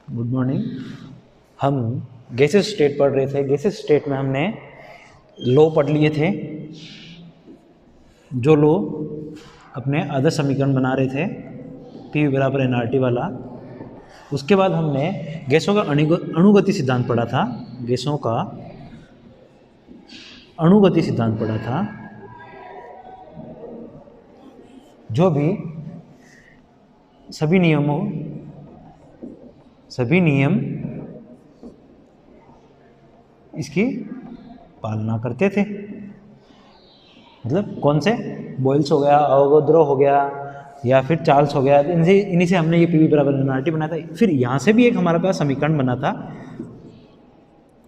Good morning. हम gases state पढ़ रहे थे। गैसेस स्टेट में हमने लॉ पढ़ लिए थे, जो लॉ अपने आदर्श समीकरण बना रहे थे, पी बराबर एनआरटी वाला। उसके बाद हमने गैसों का अणुगति सिद्धांत पढ़ा था। गैसों का अणुगति सिद्धांत पढ़ा था, जो भी सभी नियम इसकी पालना करते थे। मतलब कौन से? बॉयल्स हो गया, अवोगाद्रो हो गया, या फिर चार्ल्स हो गया। इन्हीं से हमने ये पी बराबर एनआरटी बनाया था। फिर यहाँ से भी एक हमारे पास समीकरण बना था,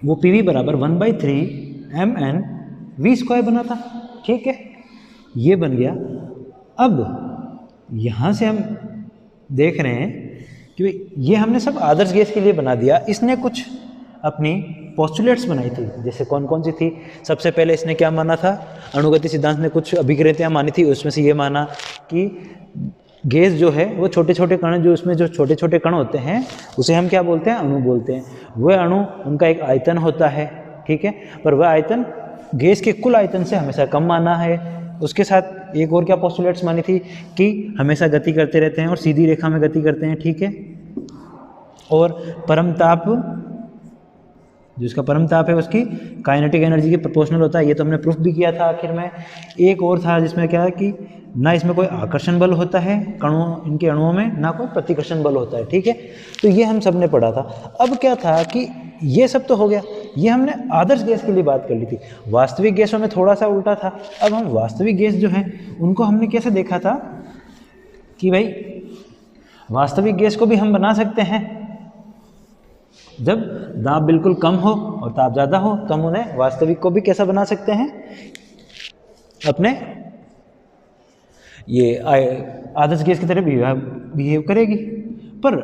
वो पी बराबर 1/3 mn v² बना था। ठीक है, ये बन गया। अब यहाँ से हम देख रहे हैं कि ये हमने सब आदर्श गैस के लिए बना दिया। इसने कुछ अपनी पोस्टुलेट्स बनाई थी। जैसे कौन कौन सी थी? सबसे पहले इसने क्या माना था? अणुगति सिद्धांत ने कुछ अभिक्रियाएं मानी थी। उसमें से ये माना कि गैस जो है वो छोटे छोटे कण, जो उसमें जो छोटे छोटे कण होते हैं उसे हम क्या बोलते हैं? अणु बोलते हैं। वह अणु, उनका एक आयतन होता है, ठीक है, पर वह आयतन गैस के कुल आयतन से हमेशा कम माना है। उसके साथ एक और क्या पोस्टुलेट्स मानी थी कि हमेशा गति करते रहते हैं और सीधी रेखा में गति करते हैं, ठीक है। और परमताप, जो इसका परमताप है उसकी काइनेटिक एनर्जी के प्रोपोर्शनल होता है। ये तो हमने प्रूफ भी किया था आखिर में। एक और था जिसमें क्या है कि ना इसमें कोई आकर्षण बल होता है कणों, इनके अणुओं में, ना कोई प्रतिकर्षण बल होता है, ठीक है। तो ये हम सब ने पढ़ा था। अब क्या था कि ये सब तो हो गया, ये हमने आदर्श गैस के लिए बात कर ली थी। वास्तविक गैसों में थोड़ा सा उल्टा था। अब हम वास्तविक गैस जो है उनको हमने कैसे देखा था कि भाई वास्तविक गैस को भी हम बना सकते हैं जब दाब बिल्कुल कम हो और ताप ज़्यादा हो, तो हम उन्हें वास्तविक को भी कैसा बना सकते हैं? अपने ये आदर्श गैस की तरह बिहेव करेगी। पर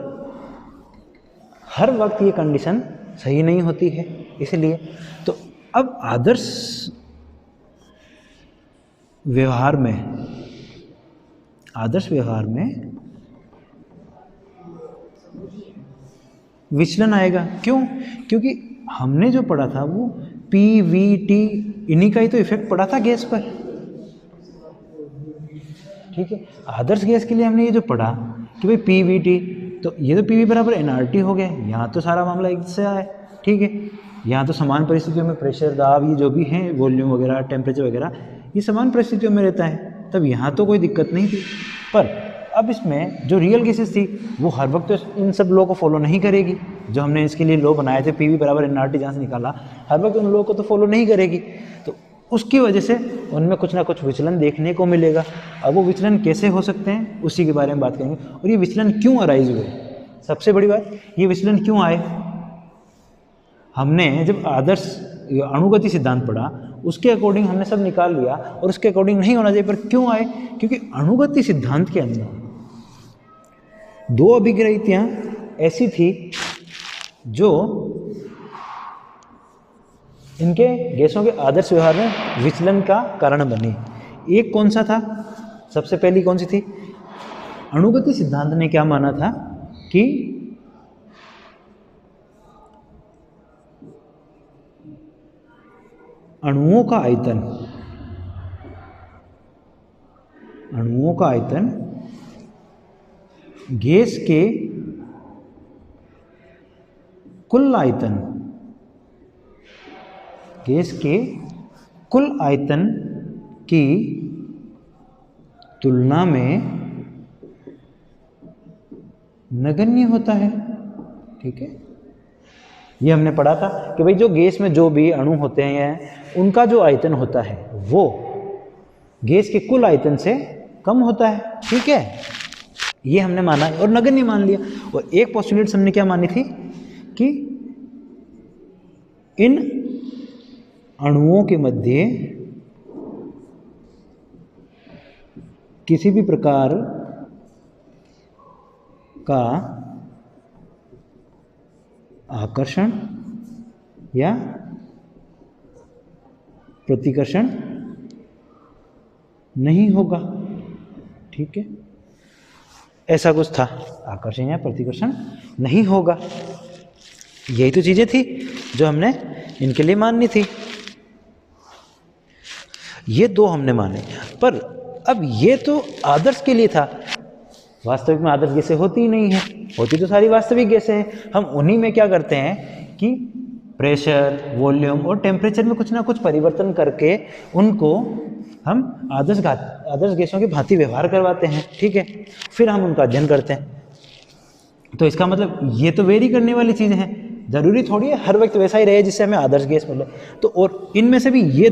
हर वक्त ये कंडीशन सही नहीं होती है, इसलिए तो अब आदर्श व्यवहार में विचलन आएगा। क्यों? क्योंकि हमने जो पढ़ा था वो पीवीटी, इन्हीं का ही तो इफेक्ट पड़ा था गैस पर, ठीक है। आदर्श गैस के लिए हमने ये जो पढ़ा कि भाई पीवीटी, तो ये तो पीवी बराबर एनआरटी हो गया। यहाँ तो सारा मामला एक से आया, ठीक है। यहाँ तो समान परिस्थितियों में प्रेशर, दाब, ये जो भी है, वॉल्यूम वगैरह, टेम्परेचर वगैरह, ये समान परिस्थितियों में रहता है, तब यहाँ तो कोई दिक्कत नहीं थी। पर अब इसमें जो रियल गैसेस थी वो हर वक्त तो इन सब लॉ को फॉलो नहीं करेगी। जो हमने इसके लिए लॉ बनाए थे पीवी बराबर एनआरटी, जहाँ से निकाला, हर वक्त उन लॉ को तो फॉलो नहीं करेगी। तो उसकी वजह से उनमें कुछ ना कुछ विचलन देखने को मिलेगा। अब वो विचलन कैसे हो सकते हैं उसी के बारे में बात करेंगे। और ये विचलन क्यों अराइज हुए? सबसे बड़ी बात, ये विचलन क्यों आए? हमने जब आदर्श अणुगति सिद्धांत पढ़ा उसके अकॉर्डिंग हमने सब निकाल लिया, और उसके अकॉर्डिंग नहीं होना चाहिए। पर क्यों आए? क्योंकि अणुगति सिद्धांत के अंदर दो अभिक्रियाएं ऐसी थी जो इनके गैसों के आदर्श व्यवहार में विचलन का कारण बनी। एक कौन सा था? सबसे पहली कौन सी थी? अणुगति सिद्धांत ने क्या माना था कि अणुओं का आयतन गैस के कुल आयतन की तुलना में नगण्य होता है, ठीक है। ये हमने पढ़ा था कि भाई जो गैस में जो भी अणु होते हैं उनका जो आयतन होता है वो गैस के कुल आयतन से कम होता है, ठीक है। ये हमने माना और नगण्य मान लिया। और एक पोस्टुलेट हमने क्या मानी थी कि इन अणुओं के मध्य किसी भी प्रकार का आकर्षण या प्रतिकर्षण नहीं होगा, ठीक है। ऐसा कुछ था, आकर्षण या प्रतिकर्षण नहीं होगा। यही तो चीज़ें थी जो हमने इनके लिए माननी थी। ये दो हमने माने, पर अब ये तो आदर्श के लिए था। वास्तविक में आदर्श गैसें होती ही नहीं है, होती तो सारी वास्तविक गैसें हैं। हम उन्हीं में क्या करते हैं कि प्रेशर, वॉल्यूम और टेम्परेचर में कुछ ना कुछ परिवर्तन करके उनको हम आदर्श गैसों की भांति व्यवहार करवाते हैं, ठीक है। फिर हम उनका अध्ययन करते हैं। तो इसका मतलब ये तो वेरी करने वाली चीज़ें हैं, जरूरी थोड़ी है हर वक्त वैसा ही रहे जिससे हमें आदर्श गैस मिले। तो और इनमें से भी ये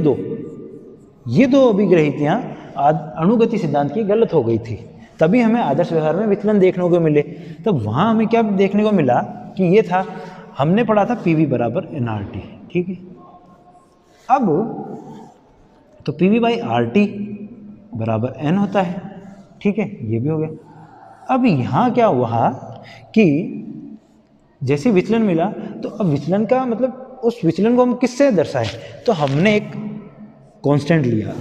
दो अभिग्रहितियाँ अणुगति सिद्धांत की गलत हो गई थी, तभी हमें आदर्श व्यवहार में विचलन देखने को मिले। तब वहाँ हमें क्या देखने को मिला कि ये था, हमने पढ़ा था PV बराबर nRT, ठीक है। अब तो PV बाई RT बराबर n होता है, ठीक है, ये भी हो गया। अब यहाँ क्या हुआ कि जैसे विचलन मिला, तो अब विचलन का मतलब उस विचलन को हम किससे दर्शाएं, तो हमने एक कांस्टेंट लिया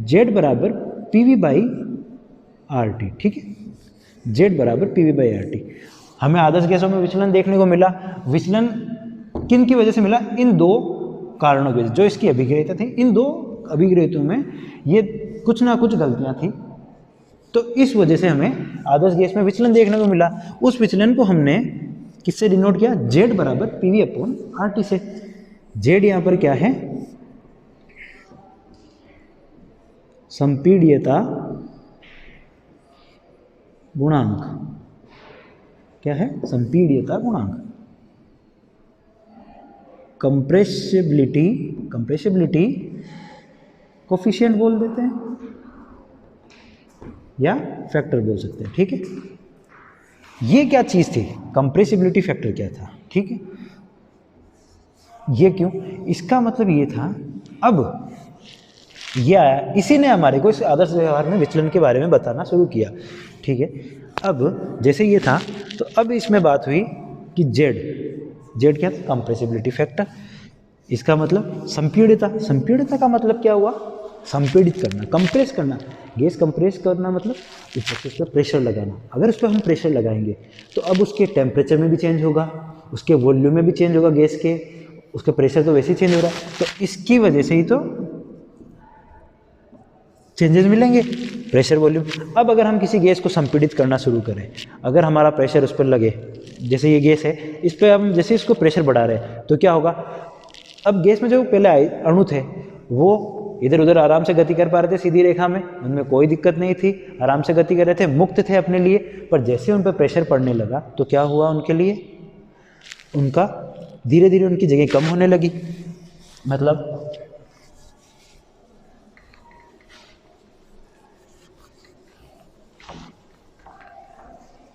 z बराबर PV बाई RT, ठीक है। z बराबर PV बाई RT। हमें आदर्श गैसों में विचलन देखने को मिला। विचलन किन की वजह से मिला? इन दो कारणों की वजह से। जो इसकी अभिग्रहिता थी, इन दो अभिग्रहितों में ये कुछ ना कुछ गलतियां थी, तो इस वजह से हमें आदर्श गैस में विचलन देखने को मिला। उस विचलन को हमने किससे डिनोट किया? z बराबर PV अपॉन RT से। z यहाँ पर क्या है? संपीड्यता गुणांक। क्या है? संपीड्यता गुणांक। कंप्रेसिबिलिटी कोफिशिएंट बोल देते हैं या फैक्टर बोल सकते हैं, ठीक है। ये क्या चीज़ थी? कंप्रेसिबिलिटी फैक्टर क्या था, ठीक है। ये क्यों? इसका मतलब ये था, अब ये आया, इसी ने हमारे को इस आदर्श व्यवहार में विचलन के बारे में बताना शुरू किया, ठीक है। अब जैसे ये था, तो अब इसमें बात हुई कि z क्या था? Compressibility factor. इसका मतलब संपीड़िता का मतलब क्या हुआ? संपीड़ित करना, कंप्रेस करना। गैस कंप्रेस करना मतलब उस पर प्रेशर लगाना। अगर उस पर हम प्रेशर लगाएंगे तो अब उसके टेम्परेचर में भी चेंज होगा, उसके वॉल्यूम में भी चेंज होगा गैस के, उसका प्रेशर तो वैसे ही चेंज हो रहा है, तो इसकी वजह से ही तो चेंजेस मिलेंगे, प्रेशर, वॉल्यूम। अब अगर हम किसी गैस को संपीड़ित करना शुरू करें, अगर हमारा प्रेशर उस पर लगे, जैसे ये गैस है, इस पर हम जैसे इसको प्रेशर बढ़ा रहे हैं, तो क्या होगा? अब गैस में जो पहले अणु थे वो इधर उधर आराम से गति कर पा रहे थे सीधी रेखा में, उनमें कोई दिक्कत नहीं थी, आराम से गति कर रहे थे, मुक्त थे अपने लिए। पर जैसे उन पर प्रेशर पड़ने लगा तो क्या हुआ उनके लिए? उनका धीरे धीरे उनकी जगह कम होने लगी। मतलब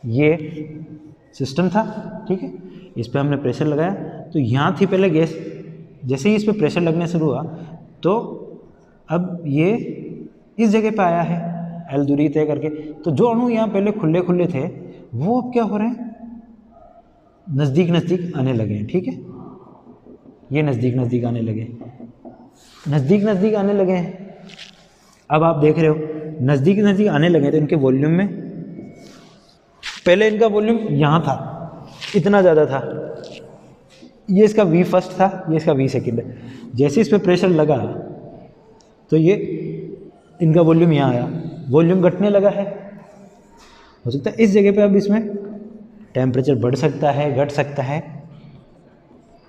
ये सिस्टम था, ठीक है, इस पर हमने प्रेशर लगाया, तो यहाँ थी पहले गैस, जैसे ही इस पर प्रेशर लगने शुरू हुआ तो अब ये इस जगह पे आया है L दूरी तय करके। तो जो अणु यहाँ पहले खुले खुले थे वो अब क्या हो रहे हैं? नज़दीक नज़दीक आने लगे हैं, ठीक है। ये नज़दीक नज़दीक आने लगे, नज़दीक नज़दीक आने लगे हैं। अब आप देख रहे हो नज़दीक नज़दीक आने लगे, तो इनके वॉल्यूम में, पहले इनका वॉल्यूम यहाँ था, इतना ज़्यादा था, ये इसका V फर्स्ट था, ये इसका V सेकंड है। जैसे इस पर प्रेशर लगा तो ये इनका वॉल्यूम यहाँ आया, वॉल्यूम घटने लगा है। हो सकता है इस जगह पे अब इसमें टेम्परेचर बढ़ सकता है, घट सकता है,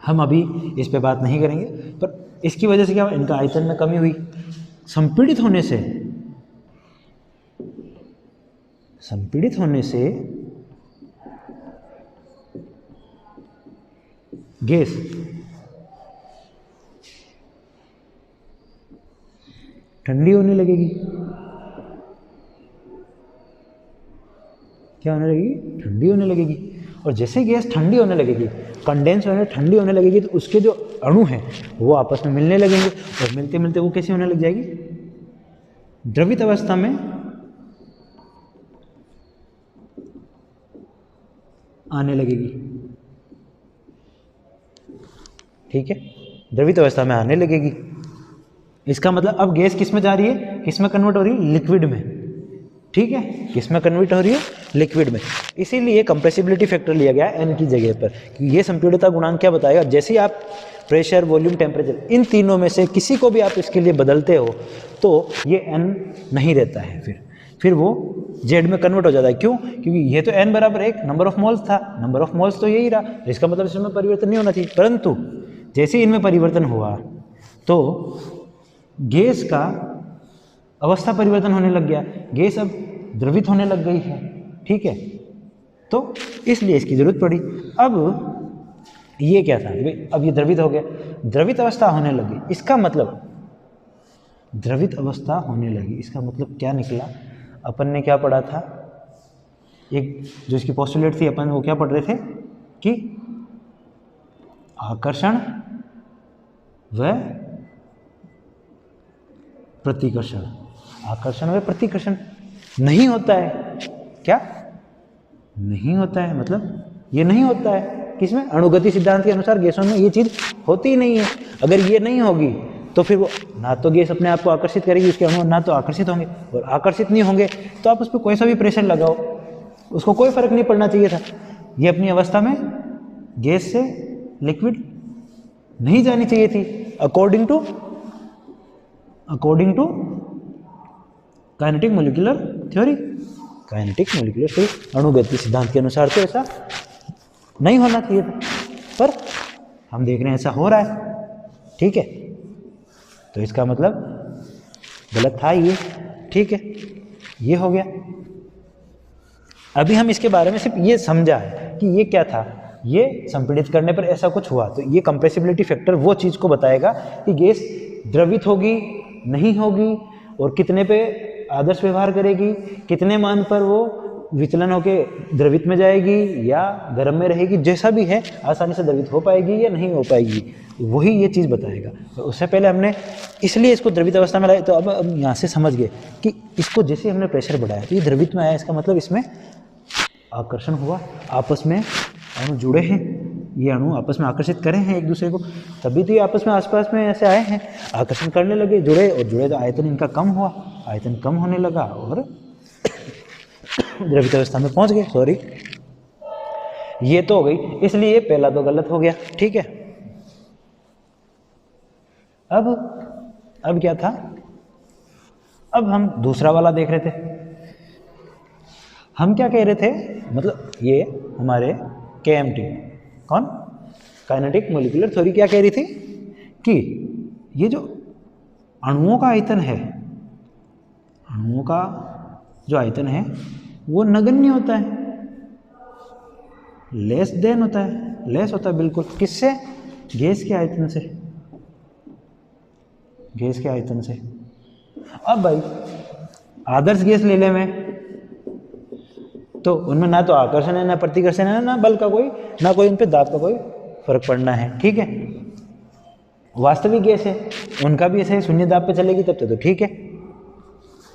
हम अभी इस पे बात नहीं करेंगे। पर इसकी वजह से क्या हुआ? इनका आयतन में कमी हुई। संपीड़ित होने से गैस ठंडी होने लगेगी। क्या होने लगेगी? ठंडी होने लगेगी। और जैसे गैस ठंडी होने लगेगी, कंडेंस होने ठंडी होने लगेगी, तो उसके जो अणु हैं वो आपस में मिलने लगेंगे, और मिलते मिलते वो कैसे होने लग जाएगी? द्रवित अवस्था में आने लगेगी, ठीक है, द्रवित अवस्था में आने लगेगी। इसका मतलब अब गैस किस में जा रही है? किस में कन्वर्ट हो रही है? लिक्विड में। ठीक है, किस में कन्वर्ट हो रही है, लिक्विड में। इसीलिए कंप्रेसिबिलिटी फैक्टर लिया गया एन की जगह पर, कि ये संपीड़ितता गुणांक क्या बताएगा, जैसे ही आप प्रेशर, वॉल्यूम, टेम्परेचर, इन तीनों में से किसी को भी आप इसके लिए बदलते हो तो ये एन नहीं रहता है, फिर वो जेड में कन्वर्ट हो जाता है। क्यों? क्योंकि ये तो एन बराबर 1 नंबर ऑफ मोल्स था, नंबर ऑफ मोल्स तो यही रहा, इसका मतलब इसमें परिवर्तन नहीं होना चाहिए। परंतु जैसे ही इनमें परिवर्तन हुआ तो गैस का अवस्था परिवर्तन होने लग गया, गैस अब द्रवित होने लग गई है, ठीक है, तो इसलिए इसकी जरूरत पड़ी। अब ये क्या था, अब ये द्रवित हो गया, द्रवित अवस्था होने लगी, इसका मतलब द्रवित अवस्था होने लगी, इसका मतलब क्या निकला, अपन ने क्या पढ़ा था, एक जो इसकी पोस्टुलेट थी, अपन वो क्या पढ़ रहे थे कि आकर्षण व प्रतिकर्षण, आकर्षण व प्रतिकर्षण नहीं होता है, क्या नहीं होता है, मतलब ये नहीं होता है किसमें, अणुगति सिद्धांत के अनुसार गैसों में ये चीज होती ही नहीं है। अगर ये नहीं होगी तो फिर वो ना तो गैस अपने आप को आकर्षित करेगी, उसके अणु ना तो आकर्षित होंगे, और आकर्षित नहीं होंगे तो आप उस पर कोई सा भी प्रेशर लगाओ उसको कोई फर्क नहीं पड़ना चाहिए था। ये अपनी अवस्था में गैस से लिक्विड नहीं जानी चाहिए थी, according to kinetic molecular theory, kinetic molecular theory, अणुगति सिद्धांत के अनुसार तो ऐसा नहीं होना चाहिए था, पर हम देख रहे हैं ऐसा हो रहा है, ठीक है, तो इसका मतलब गलत था ये, ठीक है, ये हो गया। अभी हम इसके बारे में सिर्फ ये समझा है कि ये क्या था, ये संपीड़ित करने पर ऐसा कुछ हुआ, तो ये कंप्रेसिबिलिटी फैक्टर वो चीज़ को बताएगा कि गैस द्रवित होगी नहीं होगी, और कितने पे आदर्श व्यवहार करेगी, कितने मान पर वो विचलन होके द्रवित में जाएगी या गर्म में रहेगी, जैसा भी है आसानी से द्रवित हो पाएगी या नहीं हो पाएगी, वही ये चीज़ बताएगा। तो उससे पहले हमने इसलिए इसको द्रवित अवस्था में लाया, तो अब यहाँ से समझ गए कि इसको जैसे हमने प्रेशर बढ़ाया तो ये द्रवित में आया, इसका मतलब इसमें आकर्षण हुआ, आपस में अणु जुड़े हैं, ये अणु आपस में आकर्षित करे हैं एक दूसरे को, तभी तो ये आपस में आसपास में ऐसे आए हैं, आकर्षण करने लगे, जुड़े, और जुड़े तो आयतन इनका कम हुआ, आयतन कम होने लगा और द्रवित अवस्था में पहुंच गए। सॉरी, ये तो हो गई, इसलिए पहला तो गलत हो गया, ठीक है। अब क्या था, अब हम दूसरा वाला देख रहे थे। हम क्या कह रहे थे, मतलब ये हमारे KMT कौन, काइनेटिक मॉलिक्यूलर थ्योरी क्या कह रही थी कि ये जो अणुओं का आयतन है, अणुओं का जो आयतन है वो नगण्य होता है, लेस देन होता है, लेस होता है बिल्कुल, किससे, गैस के आयतन से, गैस के आयतन से। अब भाई आदर्श गैस ले ले में, तो उनमें ना तो आकर्षण है, ना प्रतिकर्षण है, ना बल का कोई, ना कोई उन पे दाब का कोई फर्क पड़ना है, ठीक है। वास्तविक गैस है, उनका भी ऐसे शून्य दाब पे चलेगी तब तो ठीक है,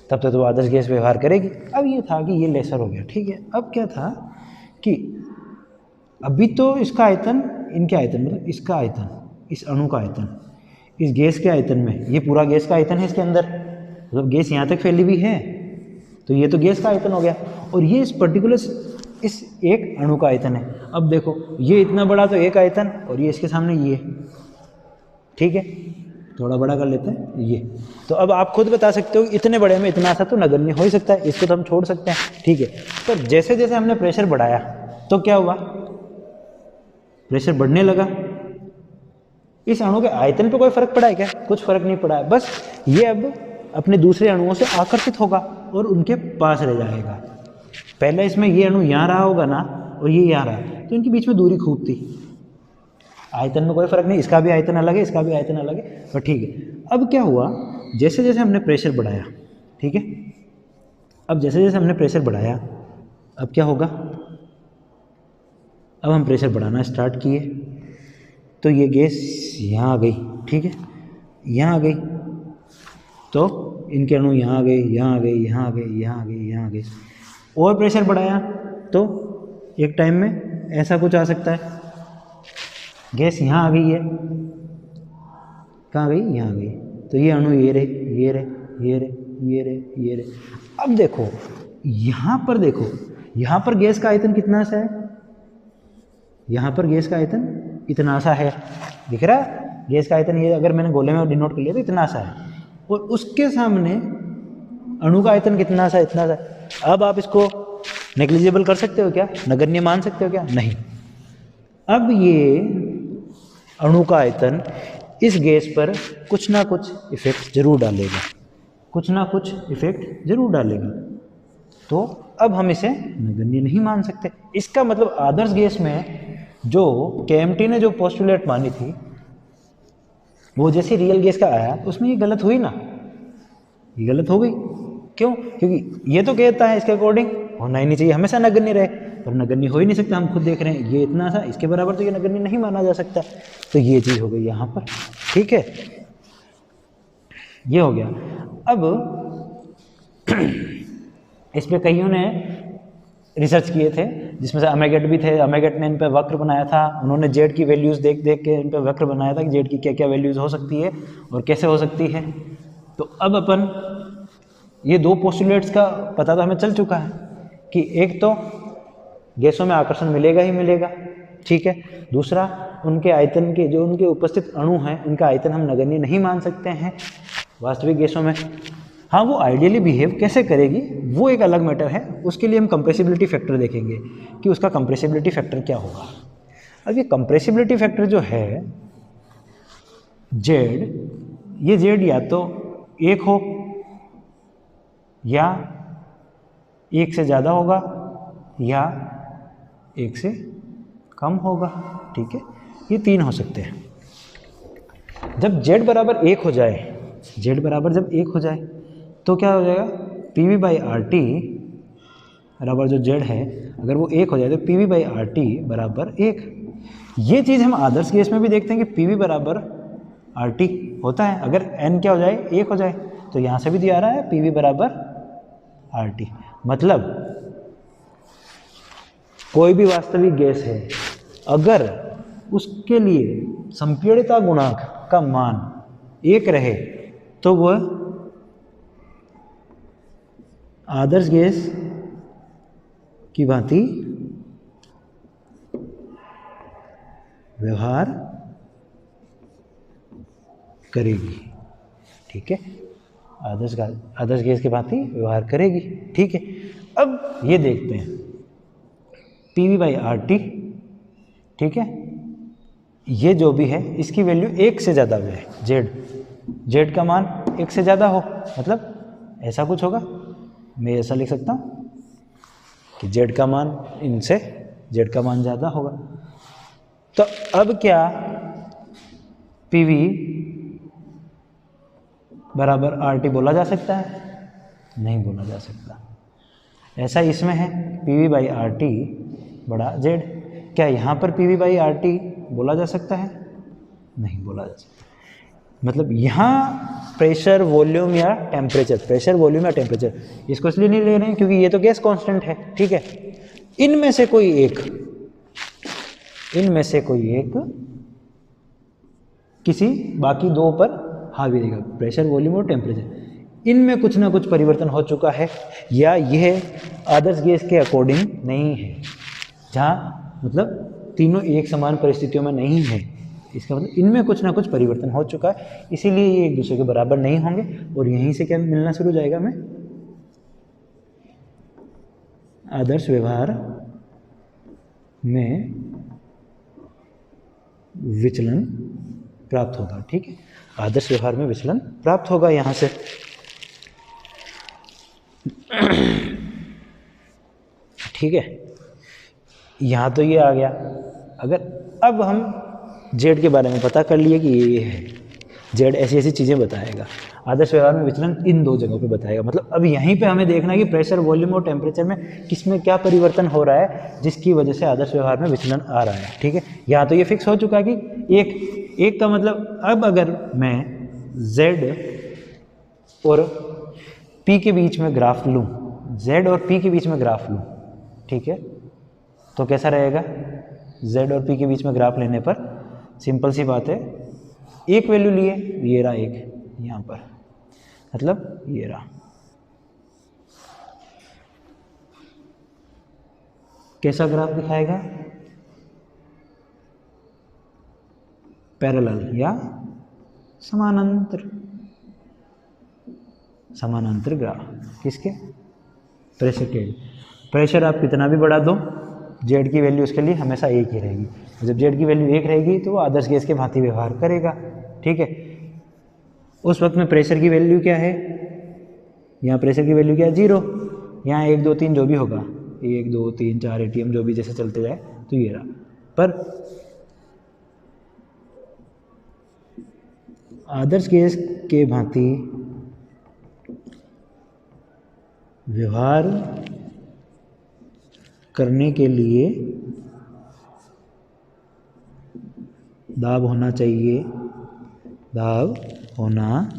तब तो आदर्श गैस व्यवहार करेगी। अब ये था कि ये लेसर हो गया, ठीक है। अब क्या था कि अभी तो इसका आयतन, इनके आयतन, मतलब इसका आयतन, इस अणु का आयतन, इस गैस के आयतन में, ये पूरा गैस का आयतन है इसके अंदर, मतलब गैस यहाँ तक फैली हुई है, तो ये तो गैस का आयतन हो गया, और ये इस पर्टिकुलर इस एक अणु का आयतन है। अब देखो ये इतना बड़ा तो एक आयतन, और ये इसके सामने ये, ठीक है, थोड़ा बड़ा कर लेते हैं ये। तो अब आप खुद बता सकते हो इतने बड़े में इतना सा तो नगण्य हो ही सकता है, इसको तो हम छोड़ सकते हैं, ठीक है। पर जैसे जैसे हमने प्रेशर बढ़ाया तो क्या हुआ, प्रेशर बढ़ने लगा, इस अणु के आयतन पे कोई फर्क पड़ा है क्या, कुछ फर्क नहीं पड़ा है, बस ये अब अपने दूसरे अणुओं से आकर्षित होगा और उनके पास रह जाएगा। पहले इसमें ये अणु यहाँ रहा होगा ना, और ये यहाँ रहा, तो इनके बीच में दूरी खूब थी, आयतन में कोई फर्क नहीं, इसका भी आयतन अलग है, इसका भी आयतन अलग है, पर ठीक है। अब क्या हुआ, जैसे जैसे हमने प्रेशर बढ़ाया, ठीक है, अब जैसे जैसे हमने प्रेशर बढ़ाया, अब क्या होगा, अब हम प्रेशर बढ़ाना स्टार्ट किए, तो ये गैस यहाँ आ गई, ठीक है, यहाँ आ गई, तो इनके अणु यहाँ आ गए, यहाँ आ गए, यहाँ आ गए, यहाँ आ गए, यहाँ आ गए, और प्रेशर बढ़ाया तो एक टाइम में ऐसा कुछ आ सकता है, गैस यहाँ आ गई है, कहाँ गई, यहाँ आ गई, तो ये अणु ये रहे, ये रहे, ये रहे, ये रहे, ये रहे। अब देखो यहाँ पर देखो, यहाँ पर गैस का आयतन कितना सा है, यहाँ पर गैस का आयतन इतना सा है, दिख रहा है गैस का आयतन, ये अगर मैंने गोले में डिनोट कर लिया तो इतना सा है, और उसके सामने अणु का आयतन कितना सा, इतना सा। अब आप इसको नेग्लिजिबल कर सकते हो क्या, नगण्य मान सकते हो क्या, नहीं। अब ये अणु का आयतन इस गैस पर कुछ ना कुछ इफेक्ट जरूर डालेगा, कुछ ना कुछ इफेक्ट जरूर डालेगा, तो अब हम इसे नगण्य नहीं मान सकते। इसका मतलब आदर्श गैस में जो KMT ने जो पोस्टुलेट मानी थी वो जैसे रियल गैस का आया उसमें ये गलत हुई ना, ये गलत हो गई। क्यों? क्योंकि ये तो कहता है इसके अकॉर्डिंग होना ही नहीं चाहिए, हमेशा नगण्य रहे, पर नगण्य हो ही नहीं सकता। हम खुद देख रहे हैं ये इतना सा, इसके बराबर तो ये नगण्य नहीं माना जा सकता, तो ये चीज़ हो गई यहाँ पर, ठीक है, ये हो गया। अब इस पे कईयों ने रिसर्च किए थे, जिसमें से अमेगेट भी थे। अमेगेट ने इन पे वक्र बनाया था, उन्होंने जेड की वैल्यूज़ देख देख के इन पे वक्र बनाया था कि जेड की क्या क्या वैल्यूज़ हो सकती है और कैसे हो सकती है। तो अब अपन ये दो पोस्टुलेट्स का पता तो हमें चल चुका है कि एक तो गैसों में आकर्षण मिलेगा ही मिलेगा, ठीक है, दूसरा उनके आयतन के जो उनके उपस्थित अणु हैं उनका आयतन हम नगण्य नहीं मान सकते हैं वास्तविक गैसों में। हाँ, वो आइडियली बिहेव कैसे करेगी वो एक अलग मैटर है, उसके लिए हम कंप्रेसिबिलिटी फैक्टर देखेंगे कि उसका कंप्रेसिबिलिटी फैक्टर क्या होगा। अब ये कंप्रेसिबिलिटी फैक्टर जो है जेड, ये जेड या तो 1 हो या 1 से ज़्यादा होगा या 1 से कम होगा, ठीक है, ये 3 हो सकते हैं। जब z बराबर 1 हो जाए, z बराबर जब 1 हो जाए तो क्या हो जाएगा, PV/RT बराबर जो z है अगर वो 1 हो जाए तो PV/RT बराबर 1। ये चीज़ हम आदर्श केस में भी देखते हैं कि PV बराबर RT होता है, अगर n क्या हो जाए, 1 हो जाए, तो यहाँ से भी दिया रहा है PV बराबर RT। मतलब कोई भी वास्तविक गैस है अगर उसके लिए संपीड़िता गुणांक का मान 1 रहे तो वह आदर्श गैस की भांति व्यवहार करेगी, ठीक है, आदर्श गैस की भांति व्यवहार करेगी, ठीक है। अब ये देखते हैं PV/RT, ठीक है, ये जो भी है इसकी वैल्यू 1 से ज़्यादा है, जेड का मान 1 से ज़्यादा हो, मतलब ऐसा कुछ होगा, मैं ऐसा लिख सकता हूँ कि जेड का मान इनसे जेड का मान ज़्यादा होगा। तो अब क्या PV बराबर RT बोला जा सकता है? नहीं बोला जा सकता। ऐसा इसमें है PV/RT बड़ा Z। क्या यहाँ पर PV/RT बोला जा सकता है? नहीं बोला जा सकता। मतलब यहाँ प्रेशर वॉल्यूम या टेम्परेचर, प्रेशर वॉल्यूम या टेम्परेचर, इसको इसलिए नहीं ले रहे हैं क्योंकि ये तो गैस कांस्टेंट है, ठीक है। इनमें से कोई एक किसी बाकी दो पर हावी रहेगा, प्रेशर वॉल्यूम और टेम्परेचर। इनमें कुछ ना कुछ परिवर्तन हो चुका है या यह आदर्श गैस के अकॉर्डिंग नहीं है, जहाँ मतलब तीनों एक समान परिस्थितियों में नहीं है, इसका मतलब इनमें कुछ ना कुछ परिवर्तन हो चुका है, इसीलिए ये एक दूसरे के बराबर नहीं होंगे और यहीं से क्या मिलना शुरू हो जाएगा, हमें आदर्श व्यवहार में विचलन प्राप्त होगा, ठीक है, आदर्श व्यवहार में विचलन प्राप्त होगा यहाँ से। ठीक है, यहाँ तो ये आ गया। अगर अब हम जेड के बारे में पता कर लिए कि ये है, जेड ऐसी ऐसी चीज़ें बताएगा, आदर्श व्यवहार में विचलन इन दो जगहों पे बताएगा। मतलब अब यहीं पे हमें देखना है कि प्रेशर वॉल्यूम और टेम्परेचर में किसमें क्या परिवर्तन हो रहा है जिसकी वजह से आदर्श व्यवहार में विचलन आ रहा है, ठीक है। यहाँ तो ये फिक्स हो चुका है कि एक का मतलब, अब अगर मैं Z और P के बीच में ग्राफ लूँ, Z और P के बीच में ग्राफ लूँ, ठीक है, तो कैसा रहेगा, Z और P के बीच में ग्राफ लेने पर सिंपल सी बात है, एक वैल्यू लिए, ये रहा एक यहाँ पर, मतलब ये रहा, कैसा ग्राफ दिखाएगा? पैरेलल या समानांतर, समानांतर ग्राफ किसके? प्रेशर के। प्रेशर आप कितना भी बढ़ा दो, जेड की वैल्यू उसके लिए हमेशा एक ही रहेगी। जब जेड की वैल्यू एक रहेगी तो वो आदर्श गैस के भांति व्यवहार करेगा, ठीक है। उस वक्त में प्रेशर की वैल्यू क्या है? यहाँ प्रेशर की वैल्यू क्या है? 0। यहाँ 1 2 3 जो भी होगा, 1 2 3 4 एटीएम जो भी जैसे चलते जाए तो ये रहा। पर आदर्श गैस के भांति व्यवहार करने के लिए दाब होना चाहिए, दाब होना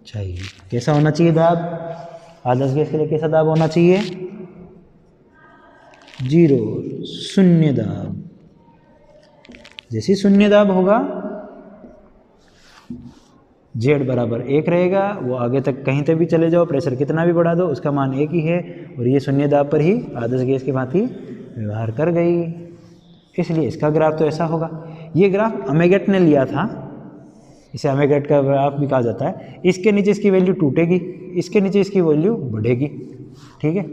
चाहिए। कैसा होना चाहिए दाब? आदर्श गैस के लिए कैसा दाब होना चाहिए? 0, शून्य दाब। जैसे शून्य दाब होगा, जेड बराबर 1 रहेगा, वो आगे तक कहीं तक भी चले जाओ, प्रेशर कितना भी बढ़ा दो उसका मान 1 ही है, और ये शून्य दाब पर ही आदर्श गैस की भांति व्यवहार कर गई। इसलिए इसका ग्राफ तो ऐसा होगा। ये ग्राफ अमेगेट ने लिया था, इसे अमेगेट का ग्राफ भी कहा जाता है। इसके नीचे इसकी वैल्यू टूटेगी, इसके नीचे इसकी वैल्यू बढ़ेगी, ठीक है।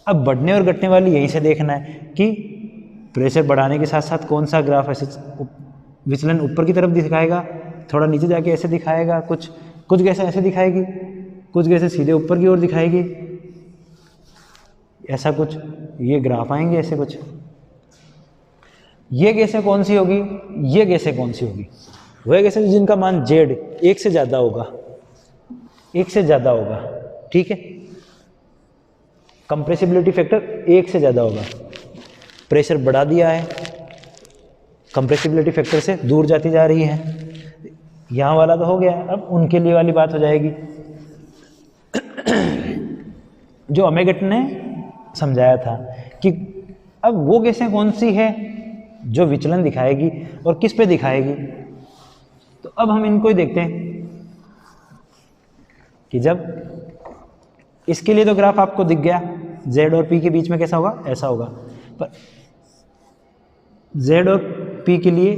अब बढ़ने और घटने वाली यहीं से देखना है कि प्रेशर बढ़ाने के साथ साथ कौन सा ग्राफ ऐसे विचलन ऊपर की तरफ दिखाएगा, थोड़ा नीचे जाके ऐसे दिखाएगा, कुछ गैसें ऐसे दिखाएगी, कुछ गैसें सीधे ऊपर की ओर दिखाएगी, ऐसा कुछ ये ग्राफ आएंगे ऐसे कुछ। ये गैसें कौन सी होगी? ये गैसें कौन सी होगी? वह गैसें जिनका मान जेड 1 से ज़्यादा होगा, 1 से ज़्यादा होगा, ठीक है। कंप्रेसिबिलिटी फैक्टर 1 से ज़्यादा होगा। प्रेशर बढ़ा दिया है, कंप्रेसिबिलिटी फैक्टर से दूर जाती जा रही है, यहाँ वाला तो हो गया। अब उनके लिए वाली बात हो जाएगी जो अमेगेट ने समझाया था कि अब वो गैसें कौन सी है जो विचलन दिखाएगी और किस पे दिखाएगी। तो अब हम इनको ही देखते हैं कि जब इसके लिए तो ग्राफ आपको दिख गया, Z और P के बीच में कैसा होगा? ऐसा होगा। पर Z और P के लिए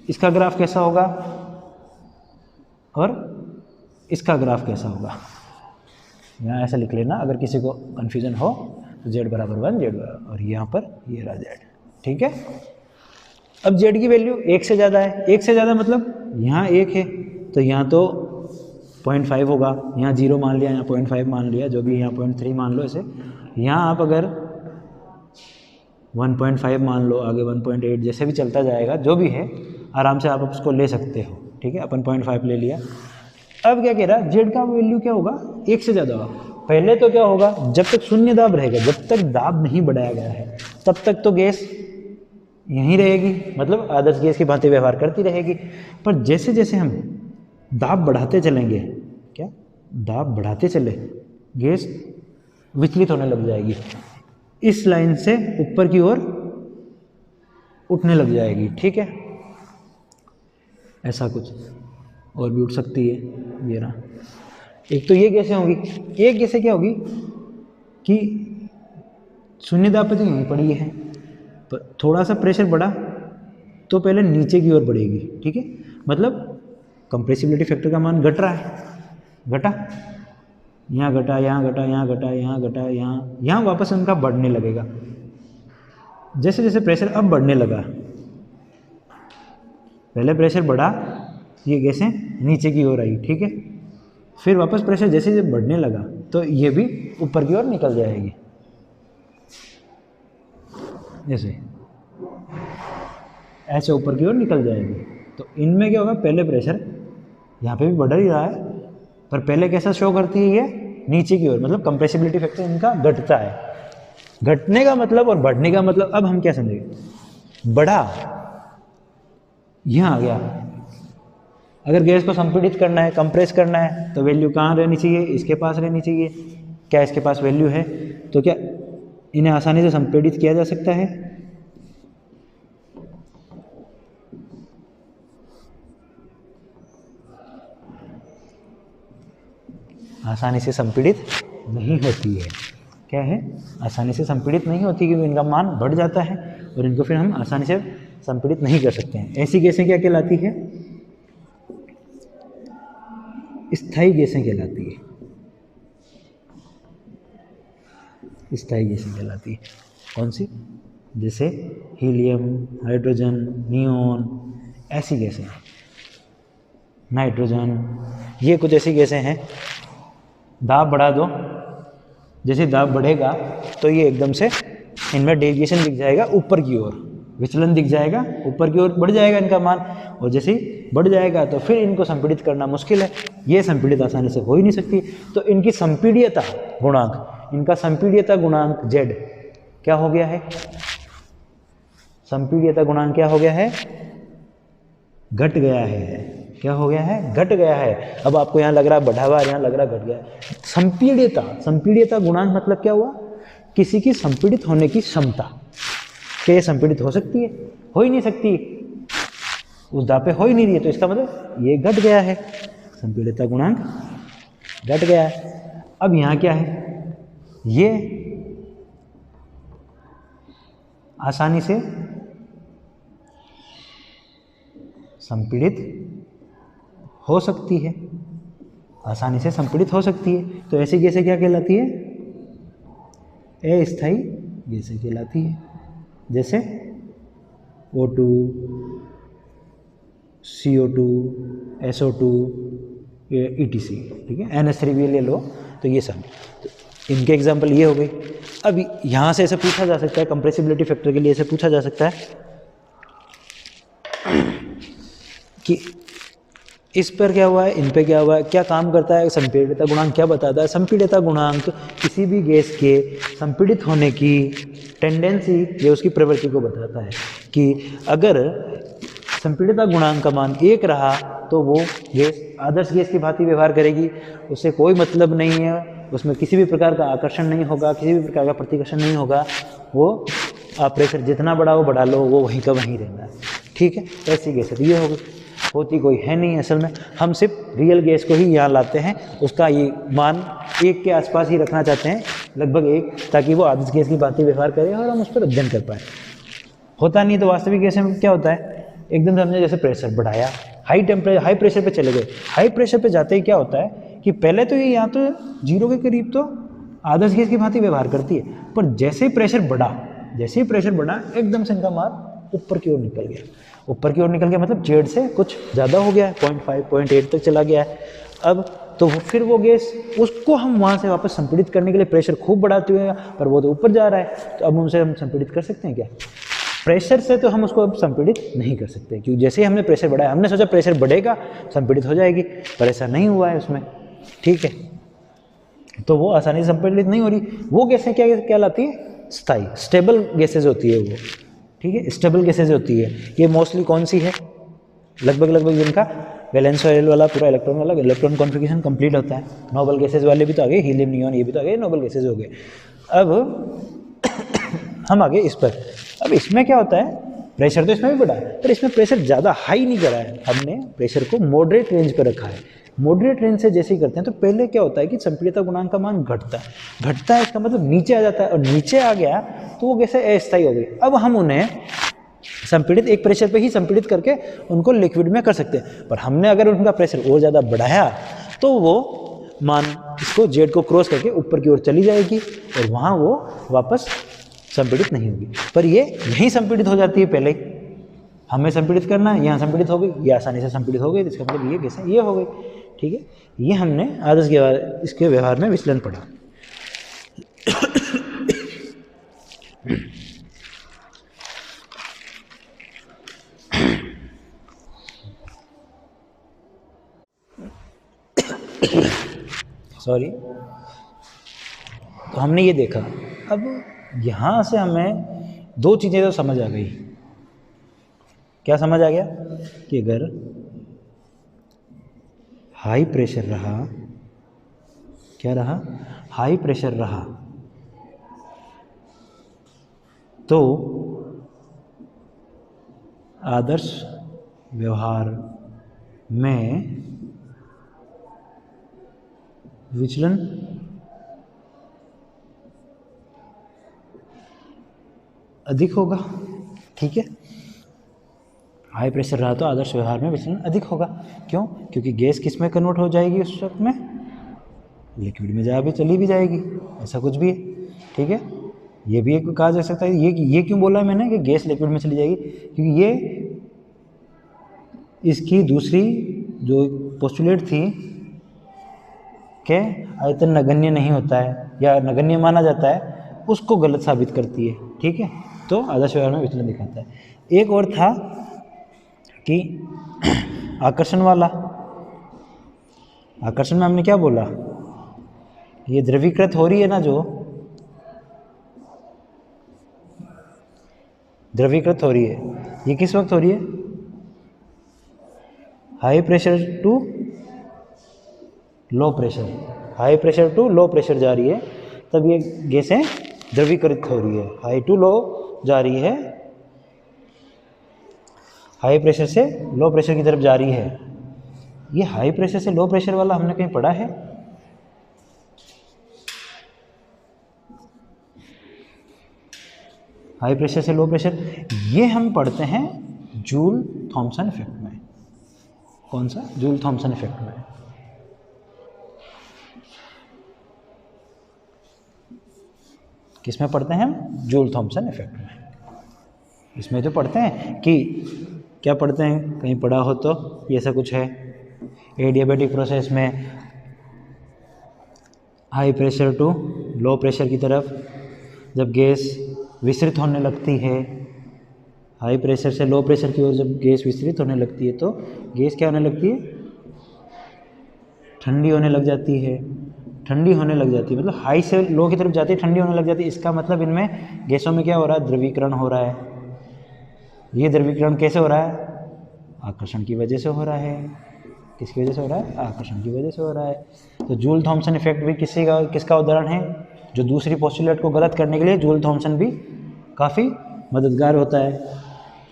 इसका ग्राफ कैसा होगा और इसका ग्राफ कैसा होगा? यहाँ ऐसा लिख लेना अगर किसी को कन्फ्यूजन हो तो Z बराबर 1, Z बराबर, और यहाँ पर ये रहा Z, ठीक है। अब Z की वैल्यू 1 से ज़्यादा है, 1 से ज़्यादा मतलब यहाँ 1 है तो यहाँ तो 0.5 होगा, यहाँ 0 मान लिया, यहाँ 0.5 मान लिया, जो भी यहाँ 0.3 मान लो ऐसे। यहाँ आप अगर 1.5 मान लो, आगे 1.8 जैसे भी चलता जाएगा, जो भी है आराम से आप उसको ले सकते हो, ठीक है। अपन 0.5 ले लिया। अब क्या कह रहा है? जेड का वैल्यू क्या होगा? 1 से ज़्यादा होगा। पहले तो क्या होगा? जब तक शून्य दाब रहेगा, जब तक दाब नहीं बढ़ाया गया है, तब तक तो गैस यहीं रहेगी, मतलब आदर्श गैस की भांति व्यवहार करती रहेगी। पर जैसे जैसे हम दाब बढ़ाते चलेंगे, क्या दाब बढ़ाते चले, गैस विचलित होने लग जाएगी, इस लाइन से ऊपर की ओर उठने लग जाएगी, ठीक है। ऐसा कुछ और भी उठ सकती है, ये रहा। एक तो ये गैसें होंगी, एक गैसें क्या होगी कि शून्य दाब पे तो यहीं पड़ी है, पर थोड़ा सा प्रेशर बढ़ा तो पहले नीचे की ओर बढ़ेगी, ठीक है। मतलब कंप्रेसिबिलिटी फैक्टर का मान घट रहा है, घटा, यहाँ घटा, यहाँ घटा, यहाँ घटा, यहाँ घटा, यहाँ वापस उनका बढ़ने लगेगा। जैसे जैसे प्रेशर अब बढ़ने लगा, पहले प्रेशर बढ़ा, ये गैसें नीचे की ओर आई, ठीक है। फिर वापस प्रेशर जैसे जैसे बढ़ने लगा तो ये भी ऊपर की ओर निकल जाएगी, जैसे ऐसे ऊपर की ओर निकल जाएगी। तो इनमें क्या होगा? पहले प्रेशर यहाँ पे भी बढ़ ही रहा है, पर पहले कैसा शो करती है ये? नीचे की ओर, मतलब कंप्रेसिबिलिटी फैक्टर इनका घटता है। घटने का मतलब और बढ़ने का मतलब अब हम क्या समझेंगे? बढ़ा, यहाँ आ गया। अगर गैस को संपीड़ित करना है, कंप्रेस करना है, तो वैल्यू कहाँ रहनी चाहिए? इसके पास रहनी चाहिए। क्या इसके पास वैल्यू है? तो क्या इन्हें आसानी से संपीड़ित किया जा सकता है? आसानी से संपीड़ित नहीं होती है, क्या है, आसानी से संपीड़ित नहीं होती क्योंकि इनका मान बढ़ जाता है और इनको फिर हम आसानी से संपीड़ित नहीं कर सकते हैं। ऐसी गैसें क्या कहलाती है, स्थायी गैसें कहलाती है, स्थायी गैसें कहलाती है। कौन सी, जैसे हीलियम, हाइड्रोजन, नियोन, ऐसी गैसें, नाइट्रोजन, ये कुछ ऐसी गैसें हैं। दाब बढ़ा दो, जैसे दाब बढ़ेगा तो ये एकदम से इनमें डेविएशन दिख जाएगा ऊपर की ओर, विचलन दिख जाएगा, ऊपर की ओर बढ़ जाएगा इनका मान, और जैसे ही बढ़ जाएगा तो फिर इनको संपीड़ित करना मुश्किल है, ये संपीड़ित आसानी से हो ही नहीं सकती। तो इनकी संपीड्यता गुणांक, इनका संपीड्यता गुणांक Z क्या हो गया है, संपीड्यता गुणांक क्या हो गया है, घट गया है। क्या हो गया है, घट गया है। अब आपको यहाँ लग रहा है बढ़ा हुआ, यहाँ लग रहा है घट गया है। संपीड्यता, संपीड्यता गुणांक मतलब क्या हुआ, किसी की संपीड़ित होने की क्षमता। क्या ये संपीड़ित हो सकती है, हो ही नहीं सकती, उस दाब पे हो ही नहीं रही है, तो इसका मतलब ये घट गया है, संपीड्यता गुणांक घट गया है। अब यहाँ क्या है, ये आसानी से संपीड़ित हो सकती है, आसानी से संपीड़ित हो सकती है। तो ऐसी गैसें क्या कहलाती है, अस्थायी गैसें कहलाती है। जैसे O2, CO2, SO2, ETC, ठीक है, NH3 भी ले लो, तो ये सब, तो इनके एग्जाम्पल ये हो गई। अब यहाँ से ऐसे पूछा जा सकता है, कंप्रेसिबिलिटी फैक्टर के लिए ऐसे पूछा जा सकता है कि इस पर क्या हुआ है, इन पे क्या हुआ है, क्या काम करता है, संपीड़ितता गुणांक क्या बताता है। संपीड़ितता गुणांक किसी भी गैस के संपीड़ित होने की टेंडेंसी या उसकी प्रवृत्ति को बताता है कि अगर संपीड़ितता गुणांक का मान 1 रहा तो वो गैस आदर्श गैस की भांति व्यवहार करेगी, उससे कोई मतलब नहीं है, उसमें किसी भी प्रकार का आकर्षण नहीं होगा, किसी भी प्रकार का प्रतिकर्षण नहीं होगा, वो आप प्रेशर जितना बढ़ाओ बढ़ा लो, वो वहीं का वहीं रहना है, ठीक है। ऐसी गैस ये हो गई, होती कोई है नहीं असल में, हम सिर्फ रियल गैस को ही यहाँ लाते हैं, उसका ये मान 1 के आसपास ही रखना चाहते हैं, लगभग 1, ताकि वो आदर्श गैस की भांति व्यवहार करे और हम उस पर अध्ययन कर पाए। होता नहीं तो वास्तविक गैस में क्या होता है, एकदम से हमने जैसे प्रेशर बढ़ाया, हाई प्रेशर पे चले गए, हाई प्रेशर पे जाते ही क्या होता है कि पहले तो ये यहाँ तो 0 के करीब तो आदर्श गैस की भांति व्यवहार करती है, पर जैसे ही प्रेशर बढ़ा एकदम से इनका मान ऊपर की ओर निकल गया। ऊपर की ओर निकल गया मतलब जेड से कुछ ज़्यादा हो गया है, 0.5 0.8 तक चला गया है। अब तो फिर वो गैस, उसको हम वहाँ से वापस संपीड़ित करने के लिए प्रेशर खूब बढ़ाते हुए, पर वो तो ऊपर जा रहा है, तो अब उनसे हम संपीड़ित कर सकते हैं क्या, प्रेशर से तो हम उसको अब संपीड़ित नहीं कर सकते, क्योंकि जैसे ही हमने प्रेशर बढ़ाया, हमने सोचा प्रेशर बढ़ेगा संपीड़ित हो जाएगी, पर ऐसा नहीं हुआ है उसमें, ठीक है। तो वो आसानी से संपीड़ित नहीं हो रही। वो गैसें क्या कहलाती है, स्थायी, स्टेबल गैसेज होती है वो, ठीक है, स्टेबल गैसेज होती है। ये मोस्टली कौन सी है, लगभग जिनका वैलेंस ऑयल वाला पूरा इलेक्ट्रॉन कॉन्फ़िगरेशन कंप्लीट होता है। नोबल गैसेज वाले भी तो आ गए, हीलियम, नियॉन, ये भी तो आ गए, नोबल गैसेज हो गए। अब हम आगे इस पर, अब इसमें क्या होता है, प्रेशर तो इसमें भी बढ़ा है, पर इसमें प्रेशर ज़्यादा हाई नहीं करा है, हमने प्रेशर को मॉडरेट रेंज पर रखा है। मॉडरेट रेंज से जैसे ही करते हैं तो पहले क्या होता है कि संपीड़ितता गुणांक का मान घटता है, इसका मतलब नीचे आ जाता है, और नीचे आ गया तो वो गैसें अस्थायी हो गई। अब हम उन्हें संपीड़ित, एक प्रेशर पे ही संपीड़ित करके उनको लिक्विड में कर सकते हैं, पर हमने अगर उनका प्रेशर और ज़्यादा बढ़ाया तो वो मान इसको जेड को क्रॉस करके ऊपर की ओर चली जाएगी और वहाँ वो वापस संपीड़ित नहीं होगी। पर ये यहीं संपीड़ित हो जाती है, पहले हमें संपीड़ित करना है, यहाँ संपीड़ित हो गई, ये आसानी से संपीड़ित हो गई, इसका मतलब ये कैसे ये हो गई, ठीक है। ये हमने आदर्श के इसके व्यवहार में विचलन पढ़ा। सॉरी, तो हमने ये देखा। अब यहाँ से हमें 2 चीज़ें तो समझ आ गई। क्या समझ आ गया कि अगर हाई प्रेशर रहा, क्या रहा, हाई प्रेशर रहा, तो आदर्श व्यवहार में विचलन अधिक होगा, ठीक है। हाई प्रेशर रहा तो आदर्श व्यवहार में विचलन अधिक होगा। क्यों? क्योंकि गैस किस में कन्वर्ट हो जाएगी उस वक्त में, लिक्विड में जा भी चली भी जाएगी, ऐसा कुछ भी है, ठीक है। ये भी एक कहा जा सकता है। ये क्यों बोला मैंने कि गैस लिक्विड में चली जाएगी, क्योंकि ये इसकी दूसरी जो पोस्टुलेट थी कि आयतन नगण्य नहीं होता है या नगण्य माना जाता है, उसको गलत साबित करती है, ठीक है। तो आदर्श व्यवहार में विचलन दिखाता है। एक और था कि आकर्षण वाला। आकर्षण में हमने क्या बोला, ये द्रवीकृत हो रही है ना, जो द्रवीकृत हो रही है, ये किस वक्त हो रही है, high pressure to low pressure, high pressure to low pressure जा रही है, तब ये गैसें द्रवीकृत हो रही है। हाई टू लो जा रही है, हाई प्रेशर से लो प्रेशर की तरफ जा रही है। ये हाई प्रेशर से लो प्रेशर वाला हमने कहीं पढ़ा है? हाई प्रेशर से लो प्रेशर, ये हम पढ़ते हैं जूल थॉमसन इफेक्ट में। कौन सा? जूल थॉमसन इफेक्ट में। किस में पढ़ते हैं हम? जूल थॉमसन इफेक्ट में। इसमें तो पढ़ते हैं कि क्या पढ़ते हैं, कहीं पढ़ा हो तो, ये ऐसा कुछ है। एडियाबेटिक प्रोसेस में high pressure to low pressure की तरफ जब गैस विस्तृत होने लगती है, हाई प्रेशर से लो प्रेशर की ओर जब गैस विस्तृत होने लगती है, तो गैस क्या होने लगती है, ठंडी होने लग जाती है। ठंडी होने लग जाती है मतलब हाई से लो की तरफ जाती है, ठंडी होने लग जाती है। इसका मतलब इनमें गैसों में क्या हो रहा है, द्रवीकरण हो रहा है। ये द्रवीकरण कैसे हो रहा है? आकर्षण की वजह से हो रहा है। किसकी वजह से हो रहा है? आकर्षण की वजह से हो रहा है। तो जूल थॉमसन इफेक्ट भी किसका उदाहरण है? जो दूसरी पोस्टुलेट को गलत करने के लिए जूल थॉमसन भी काफ़ी मददगार होता है।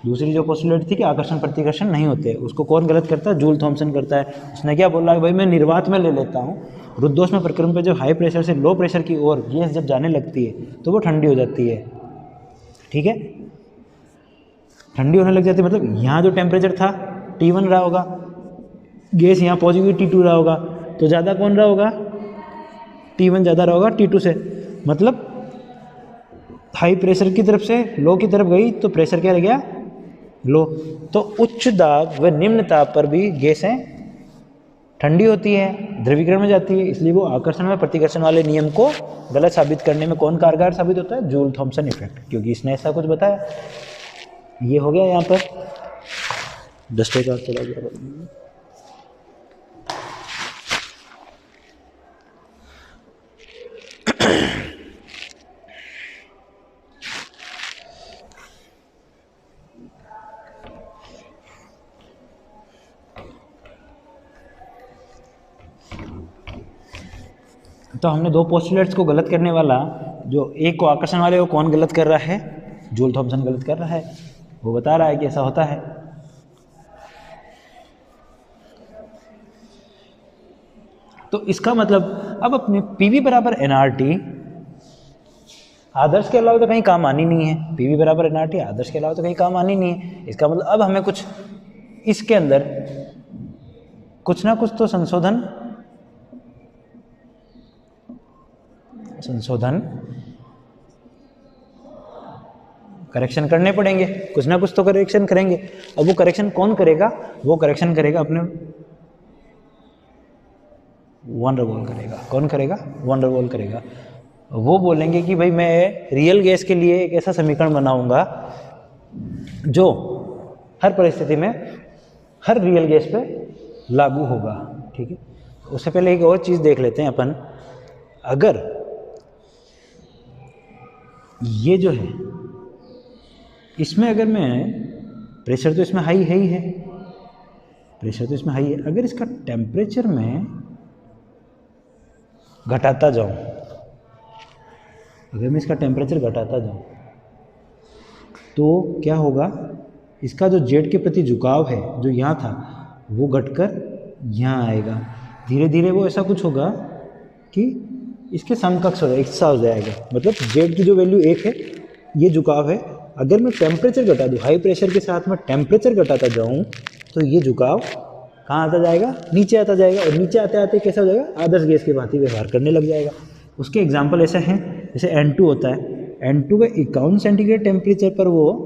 दूसरी जो पोस्टुलेट थी कि आकर्षण प्रतिकर्षण नहीं होते, उसको कौन गलत करता है? जूल थॉमसन करता है। उसने क्या बोला कि भाई मैं निर्वात में ले लेता हूँ, रुद्धोष्म प्रक्रम पे जब हाई प्रेशर से लो प्रेशर की ओर गैस जब जाने लगती है तो वो ठंडी हो जाती है, ठीक है। ठंडी होने लग जाती है मतलब यहाँ जो टेम्परेचर था T1 रहा होगा, गैस यहाँ पहुँच गई T2 रहा होगा, तो ज़्यादा कौन रहा होगा? T1 ज़्यादा रहा होगा T2 से। मतलब हाई प्रेशर की तरफ से लो की तरफ गई तो प्रेशर क्या रह गया? लो। तो उच्च दाब व निम्न ताप पर भी गैसें ठंडी होती है, द्रवीकरण में जाती है, इसलिए वो आकर्षण व प्रतिकर्षण वाले नियम को गलत साबित करने में कौन कारगर साबित होता है? जूल थॉमसन इफेक्ट, क्योंकि इसने ऐसा कुछ बताया। ये हो गया यहाँ पर 10 का चला गया। तो हमने दो पोस्टुलेट्स को गलत करने वाला, जो एक को आकर्षण वाले को कौन गलत कर रहा है? जूल थॉमसन गलत कर रहा है। वो बता रहा है कि ऐसा होता है। तो इसका मतलब अब अपने PV बराबर nRT आदर्श के अलावा तो कहीं काम आनी नहीं है। PV बराबर nRT आदर्श के अलावा तो कहीं काम आनी नहीं है। इसका मतलब अब हमें कुछ इसके अंदर कुछ ना कुछ तो संशोधन करेक्शन करने पड़ेंगे, कुछ ना कुछ तो करेक्शन करेंगे। अब वो करेक्शन कौन करेगा? वो करेक्शन करेगा अपने वन डर वॉल करेगा। कौन करेगा? वन डर वॉल करेगा। वो बोलेंगे कि भाई मैं रियल गैस के लिए एक ऐसा समीकरण बनाऊंगा जो हर परिस्थिति में हर रियल गैस पे लागू होगा, ठीक है। उससे पहले एक और चीज़ देख लेते हैं अपन। अगर ये जो है इसमें अगर मैं प्रेशर तो इसमें हाई है ही है, प्रेशर तो इसमें हाई है, अगर इसका टेम्परेचर में घटाता जाऊं, अगर मैं इसका टेम्परेचर घटाता जाऊं तो क्या होगा? इसका जो जेड के प्रति झुकाव है जो यहाँ था वो घटकर यहाँ आएगा। धीरे धीरे वो ऐसा कुछ होगा कि इसके समकक्ष हो जाएगा, एक सा हो जाएगा। मतलब जेड की जो वैल्यू 1 है, ये झुकाव है, अगर मैं टेम्परेचर घटा दूँ, हाई प्रेशर के साथ में टेम्परेचर घटाता जाऊँ तो ये झुकाव कहाँ आता जाएगा, नीचे आता जाएगा, और नीचे आते आते कैसा हो जाएगा, आदर्श गैस की भांति व्यवहार करने लग जाएगा। उसके एग्जाम्पल ऐसे हैं, जैसे N2 होता है, N2 का 51 सेंटीग्रेड टेम्परेचर पर वो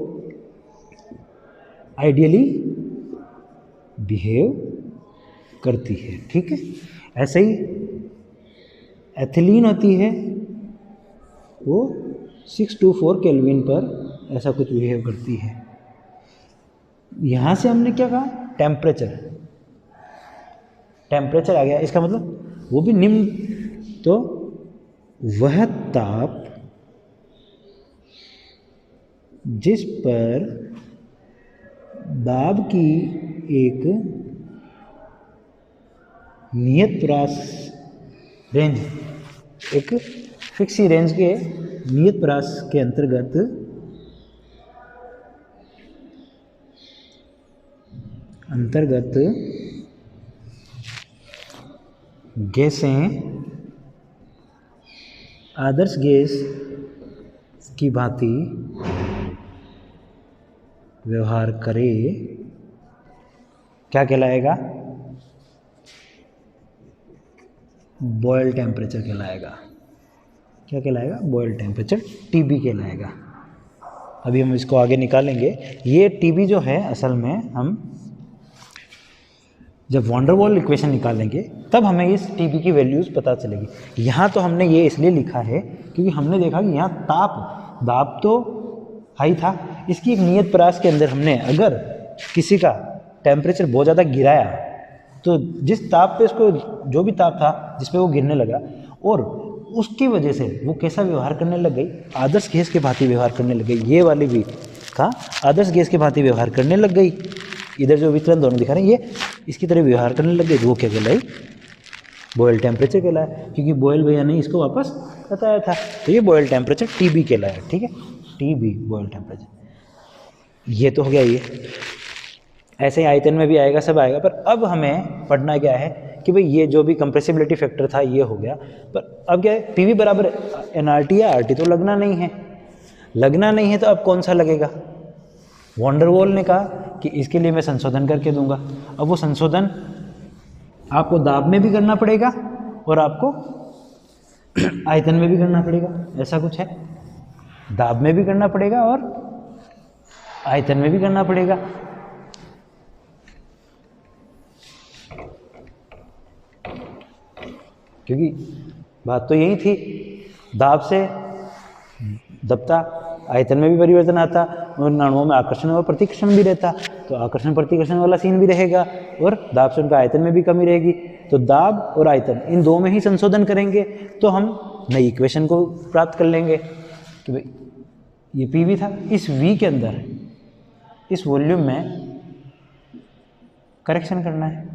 आइडियली बिहेव करती है, ठीक है। ऐसे ही एथिलीन होती है, वो 624 केल्विन पर ऐसा कुछ बिहेव करती है। यहाँ से हमने क्या कहा, टेम्परेचर आ गया, इसका मतलब वो भी निम्न, तो वह ताप जिस पर दाब की एक नियत परास रेंज, एक फिक्स रेंज के नियत परास के अंतर्गत गैसें आदर्श गैस की भांति व्यवहार करे, क्या कहलाएगा, बॉयल टेम्परेचर कहलाएगा। क्या कहलाएगा, बॉयल टेम्परेचर, टीबी कहलाएगा। अभी हम इसको आगे निकालेंगे। ये टीबी जो है, असल में हम जब वॉन डेर वाल इक्वेशन निकालेंगे तब हमें इस टीबी की वैल्यूज़ पता चलेगी। यहाँ तो हमने ये इसलिए लिखा है क्योंकि हमने देखा कि यहाँ दाब तो हाई था, इसकी एक नियत परास के अंदर हमने अगर किसी का टेम्परेचर बहुत ज़्यादा गिराया तो जिस ताप पे उसको, जो भी ताप था जिस पे वो गिरने लगा, और उसकी वजह से वो कैसा व्यवहार करने लग गई, आदर्श गैस के भांति व्यवहार करने लग गई। ये वाली भी था, आदर्श गैस के भांति व्यवहार करने लग गई। इधर जो विचलन दोनों दिखा रहे हैं, ये इसकी तरह व्यवहार करने लग गई, वो क्या कहलाई, बॉयल टेम्परेचर कहलाया, क्योंकि बॉयल भैया ने इसको वापस बताया था, तो ये बॉयल टेम्परेचर टीबी कहलाया, ठीक है, टीबी बॉयल टेम्परेचर। ये तो हो गया ये, ऐसे ही आयतन में भी आएगा, सब आएगा। पर अब हमें पढ़ना क्या है कि भाई ये जो भी कंप्रेसिबिलिटी फैक्टर था ये हो गया, पर अब क्या है, पीवी बराबर एनआरटी या आरटी तो लगना नहीं है, तो अब कौन सा लगेगा। वॉन डेर वाल ने कहा कि इसके लिए मैं संशोधन करके दूंगा। अब वो संशोधन आपको दाब में भी करना पड़ेगा और आपको आयतन में भी करना पड़ेगा, ऐसा कुछ है। दाब में भी करना पड़ेगा और आयतन में भी करना पड़ेगा। क्योंकि बात तो यही थी, दाब से दबता, आयतन में भी परिवर्तन आता और अणुओं में आकर्षण और प्रतिकर्षण भी रहता, तो आकर्षण प्रतिकर्षण वाला सीन भी रहेगा और दाब से उनका आयतन में भी कमी रहेगी। तो दाब और आयतन इन दो में ही संशोधन करेंगे तो हम नई इक्वेशन को प्राप्त कर लेंगे कि भाई ये पीवी था, इस वी के अंदर इस वॉल्यूम में करेक्शन करना है।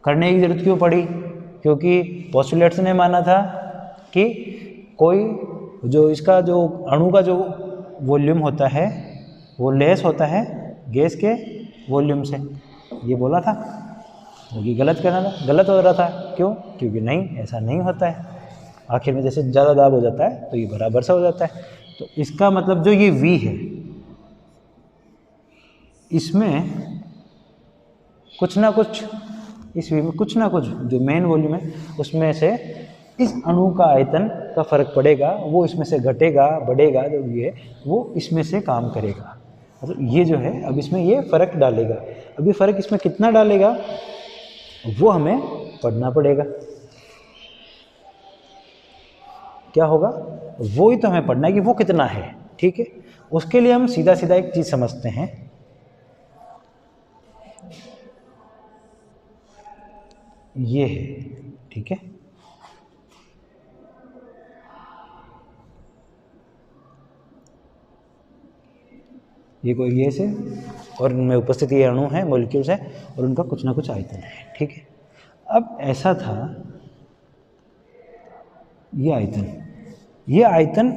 करने की जरूरत क्यों पड़ी, क्योंकि पोस्टुलेट्स ने माना था कि कोई जो इसका जो अणु का जो वॉल्यूम होता है वो लेस होता है गैस के वॉल्यूम से, ये बोला था, वो कि गलत करना था, गलत हो रहा था। क्यों, क्योंकि नहीं, ऐसा नहीं होता है। आखिर में जैसे ज़्यादा दाब हो जाता है तो ये बराबर सा हो जाता है। तो इसका मतलब जो ये V है, इसमें कुछ ना कुछ, इस V में कुछ ना कुछ जो मेन वॉल्यूम है उसमें से इस अणु का आयतन का फर्क पड़ेगा, वो इसमें से घटेगा बढ़ेगा, जो ये वो इसमें से काम करेगा। मतलब ये जो है अब इसमें ये फर्क डालेगा। अब ये फर्क इसमें कितना डालेगा वो हमें पढ़ना पड़ेगा। क्या होगा वो ही तो हमें पढ़ना है कि वो कितना है, ठीक है। उसके लिए हम सीधा सीधा एक चीज समझते हैं, ये है, ठीक है। ये कोई गैस है और इनमें उपस्थित ये अणु है, मॉलिक्यूल्स है और उनका कुछ ना कुछ आयतन है, ठीक है। अब ऐसा था, ये आयतन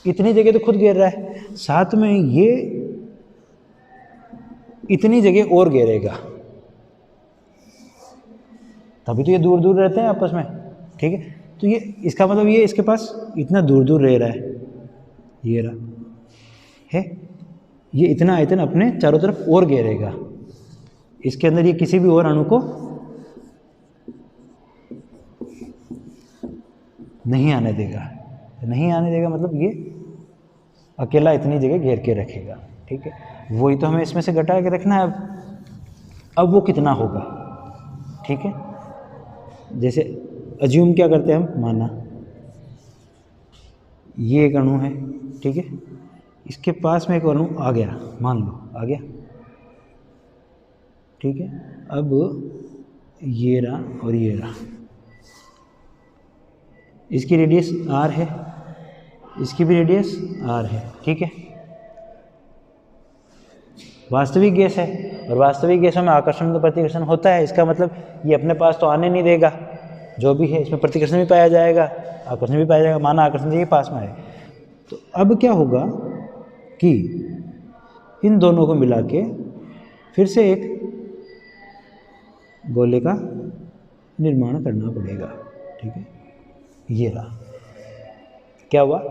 इतनी जगह तो खुद घेर रहा है, साथ में ये इतनी जगह और घेरेगा, तभी तो ये दूर दूर रहते हैं आपस में, ठीक है। तो ये इसका मतलब ये इसके पास इतना दूर दूर रह रहा है, ये रहा है, ये इतना आयतन अपने चारों तरफ और घेरेगा, इसके अंदर ये किसी भी और अणु को नहीं आने देगा। नहीं आने देगा मतलब ये अकेला इतनी जगह घेर के रखेगा, ठीक है। वही तो हमें इसमें से घटा के रखना है। अब वो कितना होगा, ठीक है। जैसे अज्यूम क्या करते हैं हम, माना ये एक अणु है, ठीक है, इसके पास में एक अणु आ गया, मान लो आ गया, ठीक है। अब ये रहा और ये रहा, इसकी रेडियस r है, इसकी भी रेडियस r है, ठीक है। वास्तविक गैस है और वास्तविक गैसों में आकर्षण तो प्रतिकर्षण होता है। इसका मतलब ये अपने पास तो आने नहीं देगा, जो भी है इसमें प्रतिकर्षण भी पाया जाएगा, आकर्षण भी पाया जाएगा। माना आकर्षण से ये पास में आए, तो अब क्या होगा कि इन दोनों को मिला के फिर से एक गोले का निर्माण करना पड़ेगा, ठीक है। ये रहा, क्या हुआ,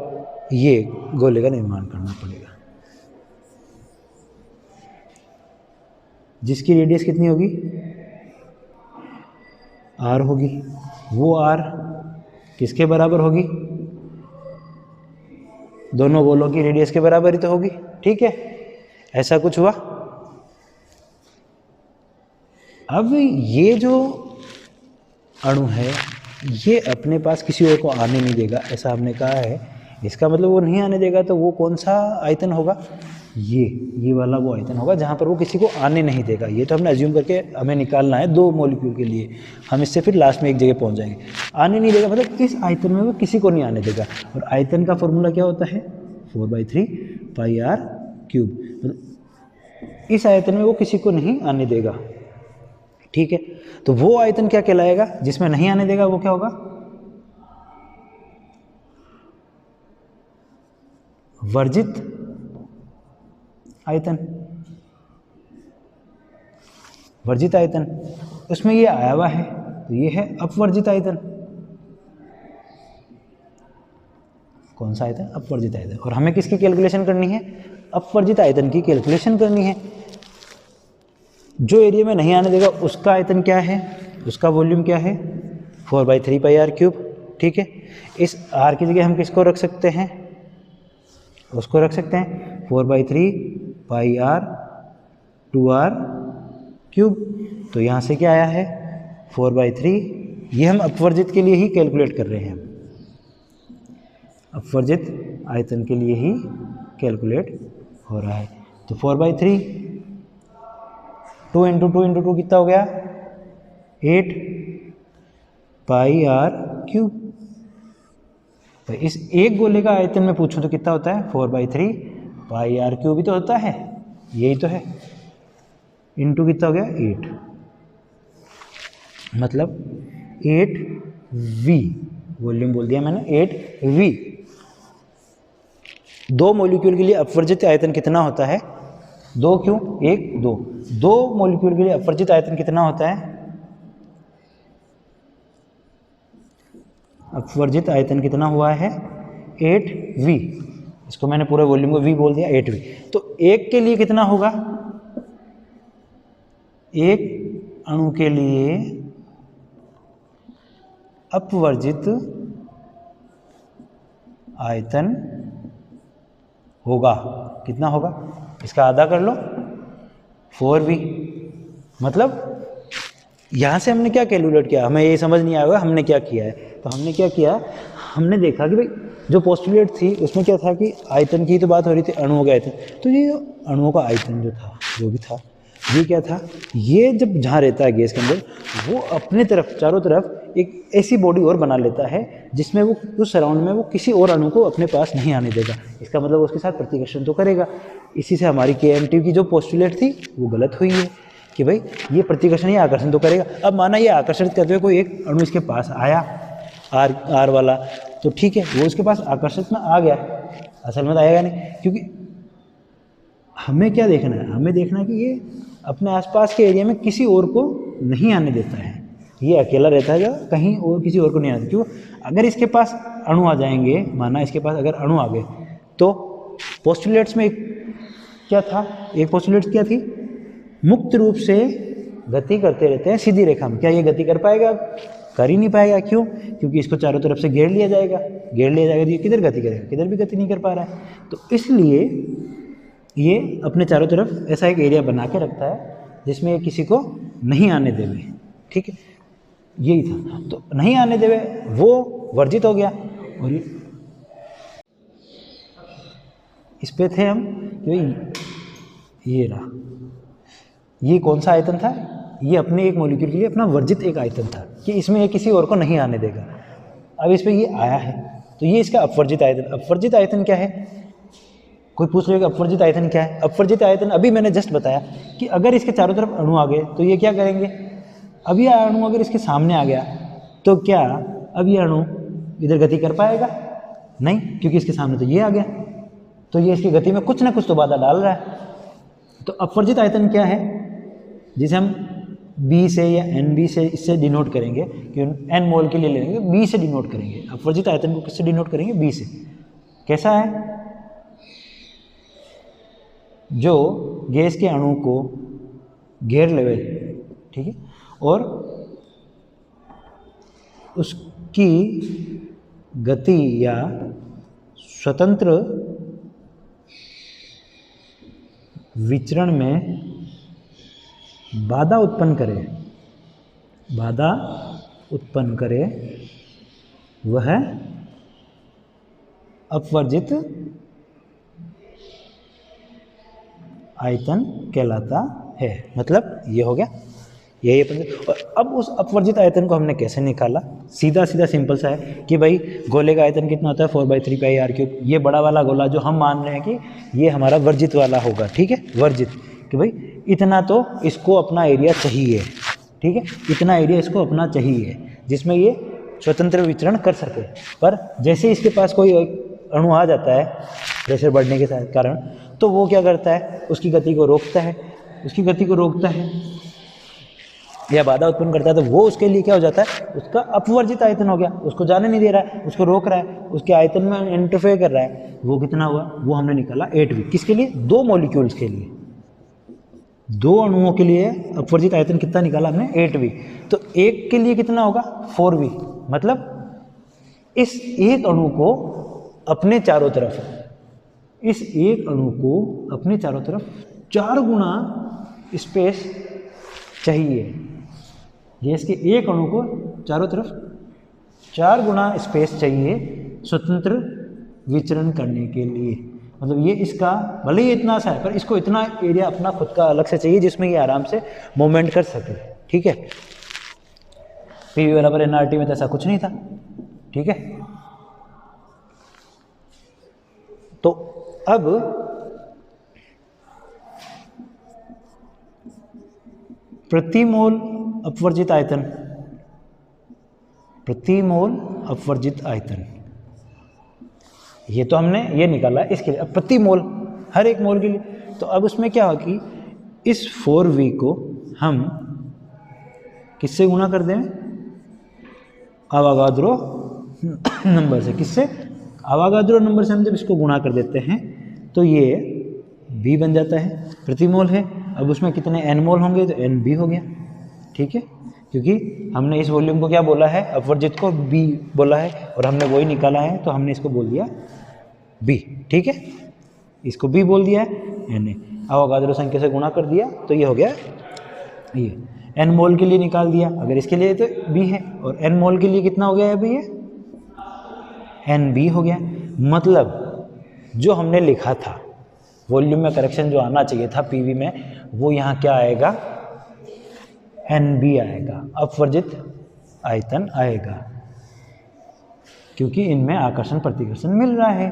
ये गोले का निर्माण करना पड़ेगा, जिसकी रेडियस कितनी होगी, r होगी। वो r किसके बराबर होगी, दोनों गोलों की रेडियस के बराबर ही तो होगी, ठीक है। ऐसा कुछ हुआ। अब ये जो अणु है ये अपने पास किसी और को आने नहीं देगा, ऐसा हमने कहा है। इसका मतलब वो नहीं आने देगा, तो वो कौन सा आयतन होगा, ये वाला वो आयतन होगा जहाँ पर वो किसी को आने नहीं देगा। ये तो हमने अज्यूम करके हमें निकालना है 2 मॉलिक्यूल के लिए, हम इससे फिर लास्ट में एक जगह पहुँच जाएंगे। आने नहीं देगा मतलब इस आयतन में वो किसी को नहीं आने देगा। और आयतन का फॉर्मूला क्या होता है, 4/3 πr³। मतलब इस आयतन में वो किसी को नहीं आने देगा, ठीक है। तो वो आयतन क्या कहलाएगा, जिसमें नहीं आने देगा, वो क्या होगा, वर्जित आयतन। वर्जित आयतन, उसमें ये आया हुआ है, तो ये है अपवर्जित आयतन। कौन सा आयतन, अपवर्जित आयतन। और हमें किसकी कैलकुलेशन करनी है, अपवर्जित आयतन की कैलकुलेशन करनी है। जो एरिया में नहीं आने देगा उसका आयतन क्या है, उसका वॉल्यूम क्या है, 4/3 πr³, ठीक है। इस r की जगह हम किसको रख सकते हैं, उसको रख सकते हैं 4/3 πr²r³। तो यहाँ से क्या आया है 4/3, ये हम अपवर्जित के लिए ही कैलकुलेट कर रहे हैं, अपवर्जित आयतन के लिए ही कैलकुलेट हो रहा है। तो 4/3, 2 × 2 × 2 कितना हो गया, 8 πr³। तो इस एक गोले का आयतन में पूछूं तो कितना होता है, 4/3 πr³ ही तो होता है, यही तो है, इंटू कितना हो गया 8, मतलब 8v, वॉल्यूम बोल दिया मैंने 8v। 2 मॉलिक्यूल के लिए अपवर्जित आयतन कितना होता है, 2 क्यों, 1 2, 2 मॉलिक्यूल के लिए अपवर्जित आयतन कितना होता है, अपवर्जित आयतन कितना हुआ है 8v। इसको मैंने पूरे वॉल्यूम को v बोल दिया, 8v। तो एक के लिए कितना होगा, एक अणु के लिए अपवर्जित आयतन होगा, कितना होगा, इसका आधा कर लो 4v। मतलब यहाँ से हमने क्या कैलकुलेट किया, हमें ये समझ नहीं आएगा हमने क्या किया है। तो हमने क्या किया, हमने देखा कि भाई जो पोस्टुलेट थी उसमें क्या था कि आयतन की तो बात हो रही थी, अणुओं का आयतन। तो ये अणुओं का आयतन जो था, जो भी था, ये क्या था, ये जब जहाँ रहता है गैस के अंदर, वो अपने तरफ चारों तरफ एक ऐसी बॉडी और बना लेता है जिसमें वो उस सराउंड में वो किसी और अणु को अपने पास नहीं आने देगा। इसका मतलब उसके साथ प्रतिकर्षण तो करेगा। इसी से हमारी KMT की जो पोस्टुलेट थी वो गलत हुई है कि भाई ये प्रतिकर्षण या आकर्षण तो करेगा। अब माना ये आकर्षित करते हुए कोई एक अणु इसके पास आया, R वाला, तो ठीक है, वो इसके पास आकर्षित में आ गया, असल में तो आएगा नहीं। क्योंकि हमें क्या देखना है, हमें देखना है कि ये अपने आसपास के एरिया में किसी और को नहीं आने देता है, ये अकेला रहता है, कहीं और किसी और को नहीं आने देता। क्यों, अगर इसके पास अणु आ जाएंगे, माना इसके पास अगर अणु आ गए, तो पोस्टुलेट्स में क्या था, एक पोस्टुलेट्स क्या थी, मुक्त रूप से गति करते रहते हैं सीधी रेखा में। क्या ये गति कर पाएगा? कर ही नहीं पाएगा। क्यों? क्योंकि इसको चारों तरफ से घेर लिया जाएगा, घेर लिया जाएगा तो ये किधर गति करेगा? किधर भी गति नहीं कर पा रहा है। तो इसलिए ये अपने चारों तरफ ऐसा एक एरिया बना के रखता है जिसमें ये किसी को नहीं आने देवे। ठीक है, यही था। तो नहीं आने देवे वो वर्जित हो गया। और इस पे थे हम, ये रहा, ये कौन सा आयतन था? ये अपने एक मॉलिक्यूल के लिए अपना वर्जित एक आयतन था कि इसमें ये किसी और को नहीं आने देगा। अब इस पे ये आया है तो ये इसका अपवर्जित आयतन। अपवर्जित आयतन क्या है? कोई पूछ रहे हो कि अपवर्जित आयतन क्या है? अपवर्जित आयतन अभी मैंने जस्ट बताया कि अगर इसके चारों तरफ अणु आ गए तो ये क्या करेंगे? अब ये अणु अगर इसके सामने आ गया तो क्या अब ये अणु इधर गति कर पाएगा? नहीं, क्योंकि इसके सामने तो ये आ गया, तो ये इसकी गति में कुछ ना कुछ तो बाधा डाल रहा है। तो अपवर्जित आयतन क्या है, जिसे हम बी से या एन बी से इससे डिनोट करेंगे, कि एन मोल के लिए लेंगे बी से डिनोट करेंगे। अपवर्जित आयतन को किससे डिनोट करेंगे? बी से। कैसा है? जो गैस के अणु को घेर लेवे, ठीक है, और उसकी गति या स्वतंत्र विचरण में बाधा उत्पन्न करे, बाधा उत्पन्न करे, वह अपवर्जित आयतन कहलाता है। मतलब ये हो गया, यही अपवर्जित। और अब उस अपवर्जित आयतन को हमने कैसे निकाला? सीधा सीधा सिंपल सा है कि भाई गोले का आयतन कितना होता है? 4/3πr³। ये बड़ा वाला गोला जो हम मान रहे हैं कि ये हमारा वर्जित वाला होगा, ठीक है, वर्जित, कि भाई इतना तो इसको अपना एरिया चाहिए, ठीक है, इतना एरिया इसको अपना चाहिए जिसमें ये स्वतंत्र विचरण कर सके। पर जैसे इसके पास कोई अणु आ जाता है प्रेशर बढ़ने के कारण, तो वो क्या करता है? उसकी गति को रोकता है, उसकी गति को रोकता है या बाधा उत्पन्न करता है। तो वो उसके लिए क्या हो जाता है? उसका अपवर्जित आयतन हो गया, उसको जाने नहीं दे रहा है, उसको रोक रहा है, उसके आयतन में इंटरफेयर कर रहा है। वो कितना हुआ? वो हमने निकाला 8V। किसके लिए? दो मॉलिक्यूल्स के लिए, दो अणुओं के लिए अपवर्जित आयतन कितना निकाला हमने? 8V। तो एक के लिए कितना होगा? 4V। मतलब इस एक अणु को अपने चारों तरफ, इस एक अणु को अपने चारों तरफ 4 गुना स्पेस चाहिए। गैस के एक अणु को चारों तरफ 4 गुना स्पेस चाहिए स्वतंत्र विचरण करने के लिए। मतलब ये इसका भले ही इतना सा है पर इसको इतना एरिया अपना खुद का अलग से चाहिए जिसमें ये आराम से मूवमेंट कर सके, ठीक है। PV बराबर nRT में तो ऐसा कुछ नहीं था, ठीक है। तो अब प्रति मोल अपवर्जित आयतन, प्रति मोल अपवर्जित आयतन, ये तो हमने ये निकाला इसके लिए। अब प्रति मोल, हर एक मोल के लिए। तो अब उसमें क्या हो कि इस 4V को हम किससे गुणा कर दें? अवागाद्रो नंबर से। किससे? अवागाद्रो नंबर से हम जब इसको गुणा कर देते हैं तो ये B बन जाता है, प्रति मोल है। अब उसमें कितने N मोल होंगे? तो NB हो गया, ठीक है, क्योंकि हमने इस वॉल्यूम को क्या बोला है? अपवर्जित को B बोला है और हमने वही निकाला है, तो हमने इसको बोल दिया B, ठीक है, इसको B बोल दिया है। Na अवागाद्रो संख्या से गुणा कर दिया तो ये हो गया ये। N मोल के लिए निकाल दिया, अगर इसके लिए तो B है, और N मोल के लिए कितना हो गया अभी? ये NB हो गया। मतलब जो हमने लिखा था वॉल्यूम में करेक्शन जो आना चाहिए था PV में, वो यहाँ क्या आएगा? NB आएगा, अपवर्जित आयतन आएगा, क्योंकि इनमें आकर्षण प्रतिकर्षण मिल रहा है।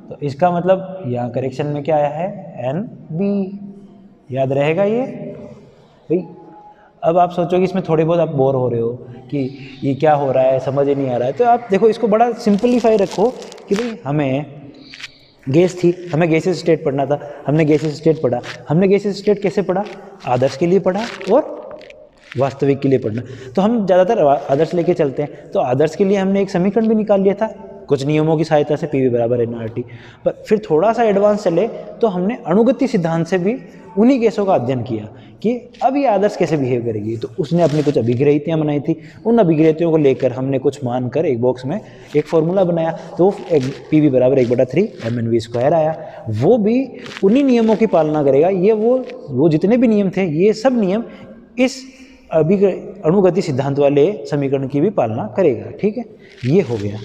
तो इसका मतलब यहाँ करेक्शन में क्या आया है? NB। याद रहेगा ये भाई। अब आप सोचोगे इसमें थोड़े बहुत आप बोर हो रहे हो कि ये क्या हो रहा है, समझ ही नहीं आ रहा है, तो आप देखो इसको बड़ा सिंपलीफाई रखो कि भाई हमें गैस थी, हमें गैसेस स्टेट पढ़ना था, हमने गैसेस स्टेट पढ़ा। हमने गैसेस स्टेट कैसे पढ़ा? आदर्श के लिए पढ़ा और वास्तविक के लिए पढ़ना। तो हम ज़्यादातर आदर्श लेके चलते हैं, तो आदर्श के लिए हमने एक समीकरण भी निकाल लिया था, कुछ नियमों की सहायता से पीवी बराबर nRT। पर फिर थोड़ा सा एडवांस चले तो हमने अणुगति सिद्धांत से भी उन्हीं केसों का अध्ययन किया कि अब ये आदर्श कैसे बिहेव करेगी। तो उसने अपनी कुछ अभिग्रहितियाँ बनाई थी, उन अभिग्रहितियों को लेकर हमने कुछ मानकर एक बॉक्स में एक फॉर्मूला बनाया, तो पीवी बराबर 1/3 mnv² आया। वो भी उन्हीं नियमों की पालना करेगा। ये वो जितने भी नियम थे, ये सब नियम इस अणुगति सिद्धांत वाले समीकरण की भी पालना करेगा। ठीक है, ये हो गया,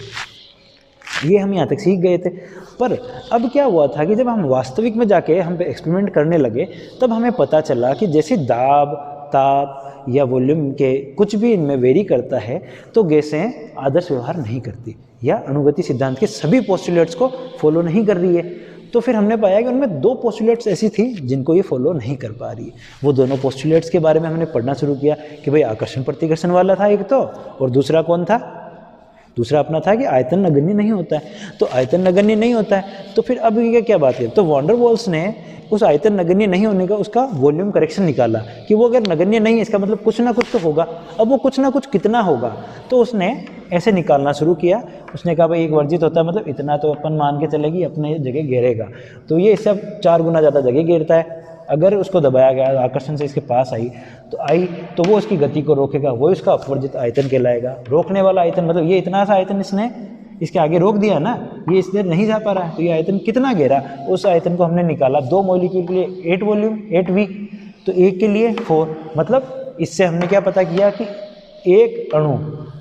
ये हम यहाँ तक सीख गए थे। पर अब क्या हुआ था कि जब हम वास्तविक में जाके हम एक्सपेरिमेंट करने लगे, तब हमें पता चला कि जैसे दाब, ताप या वॉल्यूम के कुछ भी इनमें वेरी करता है, तो गैसें आदर्श व्यवहार नहीं करती या अणुगति सिद्धांत के सभी पोस्टुलेट्स को फॉलो नहीं कर रही है। तो फिर हमने पाया कि उनमें 2 पोस्टुलेट्स ऐसी थी जिनको ये फॉलो नहीं कर पा रही है। वो दोनों पोस्टुलेट्स के बारे में हमने पढ़ना शुरू किया कि भाई आकर्षण प्रतिकर्षण वाला था एक तो, और दूसरा कौन था? दूसरा अपना था कि आयतन नगण्य नहीं होता है। तो आयतन नगण्य नहीं होता है, तो फिर अब ये क्या बात है? तो वॉन डेर वाल्स ने उस आयतन नगण्य नहीं होने का उसका वॉल्यूम करेक्शन निकाला कि वो अगर नगण्य नहीं है, इसका मतलब कुछ ना कुछ तो होगा। अब वो कुछ ना कुछ कितना होगा, तो उसने ऐसे निकालना शुरू किया। उसने कहा भाई एक वर्जित होता है, मतलब इतना तो अपन मान के चलेगी अपने जगह घेरेगा, तो ये इससे 4 गुना ज़्यादा जगह घेरता है। अगर उसको दबाया गया, आकर्षण से इसके पास आई, तो वो उसकी गति को रोकेगा, वो इसका अपवर्जित आयतन कहलाएगा। रोकने वाला आयतन मतलब ये इतना सा आयतन इसने इसके आगे रोक दिया ना, ये इस देर नहीं जा पा रहा है, तो ये आयतन कितना घेरा, उस आयतन को हमने निकाला। 2 मॉलिक्यूल के लिए 8 वॉल्यूम 8V, तो एक के लिए 4। मतलब इससे हमने क्या पता किया कि एक अणु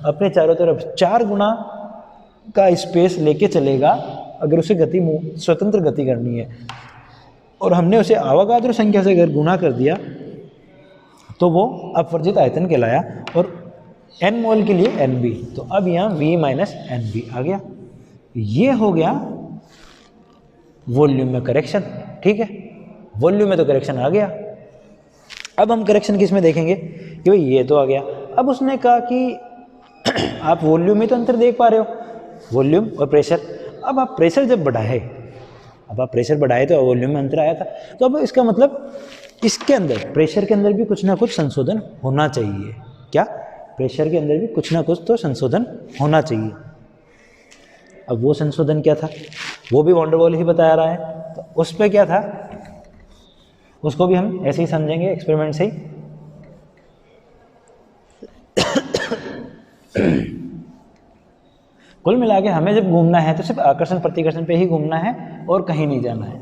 अपने चारों तरफ 4 गुना का स्पेस लेके चलेगा अगर उसे स्वतंत्र गति करनी है। और हमने उसे आवागाद्रो संख्या से अगर गुणा कर दिया तो वो अपवर्जित आयतन कहलाया, और n मोल के लिए nb। तो अब यहाँ v माइनस nb आ गया। ये हो गया वॉल्यूम में करेक्शन। ठीक है, वॉल्यूम में तो करेक्शन आ गया। अब हम करेक्शन किस में देखेंगे कि भाई ये तो आ गया। अब उसने कहा कि आप वॉल्यूम में तो अंतर देख पा रहे हो, वॉल्यूम और प्रेशर। अब आप प्रेशर जब बढ़ाए, तो वॉल्यूम में अंतर आया था। तो अब इसका मतलब इसके अंदर, प्रेशर के अंदर भी कुछ ना कुछ संशोधन होना चाहिए। क्या? प्रेशर के अंदर भी कुछ ना कुछ तो संशोधन होना चाहिए। अब वो संशोधन क्या था, वो भी वॉन डेर वाल ही बता रहा है। तो उस पर क्या था, उसको भी हम ऐसे ही समझेंगे एक्सपेरिमेंट से ही। कुल मिला के हमें जब घूमना है तो सिर्फ आकर्षण प्रतिकर्षण पे ही घूमना है और कहीं नहीं जाना है।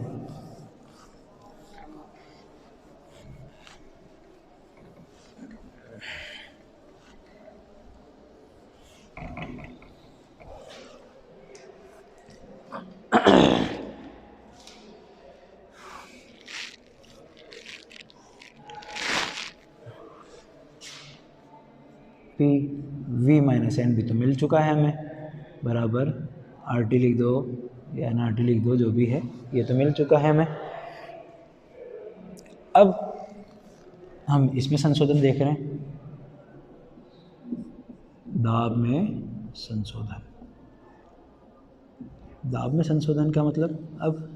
पी वी माइनस एन भी तो मिल चुका है हमें, बराबर आर टी लिख दो या एन आर टी लिख दो, जो भी है ये तो मिल चुका है हमें। अब हम इसमें संशोधन देख रहे हैं, दाब में संशोधन। दाब में संशोधन का मतलब, अब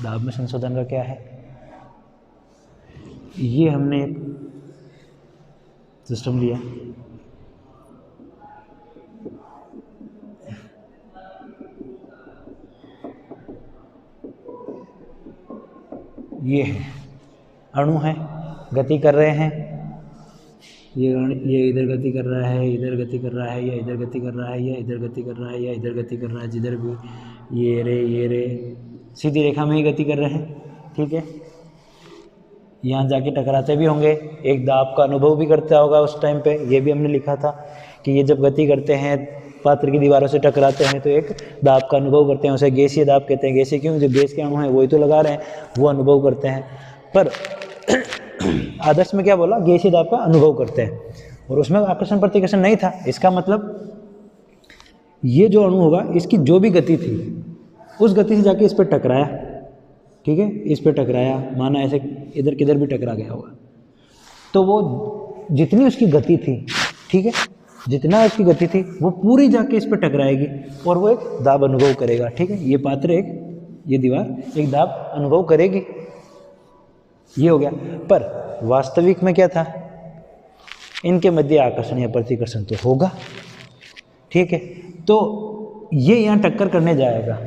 दाब में संशोधन का क्या है, ये हमने एक सिस्टम लिया, ये है अणु है, गति कर रहे हैं, ये इधर गति कर रहा है, इधर गति कर रहा है, या इधर गति कर रहा है, या इधर गति कर रहा है, या इधर गति कर रहा है, जिधर भी ये रे सीधी रेखा में ही गति कर रहे हैं। ठीक है, यहाँ जाके टकराते भी होंगे, एक दाब का अनुभव भी करता होगा उस टाइम पे। ये भी हमने लिखा था कि ये जब गति करते हैं, पात्र की दीवारों से टकराते हैं, तो एक दाब का अनुभव करते हैं, उसे गैसीय दाब कहते हैं। गैसीय क्यों? जो गैस के अणु हैं वही तो लगा रहे हैं, वो अनुभव करते हैं। पर आदर्श में क्या बोला, गैसीय दाब का अनुभव करते हैं, और उसमें आकर्षण प्रतिकर्षण नहीं था। इसका मतलब ये जो अणु होगा, इसकी जो भी गति थी, उस गति से जाके इस पर टकराया। ठीक है, इस पर टकराया, माना ऐसे इधर किधर भी टकरा गया होगा, तो वो जितनी उसकी गति थी, ठीक है, जितना उसकी गति थी वो पूरी जाके इस पर टकराएगी और वो एक दाब अनुभव करेगा। ठीक है, ये पात्र ये दीवार एक दाब अनुभव करेगी। ये हो गया। पर वास्तविक में क्या था, इनके मध्य आकर्षण या प्रतिकर्षण तो होगा। ठीक है, तो ये यहाँ टक्कर करने जाएगा,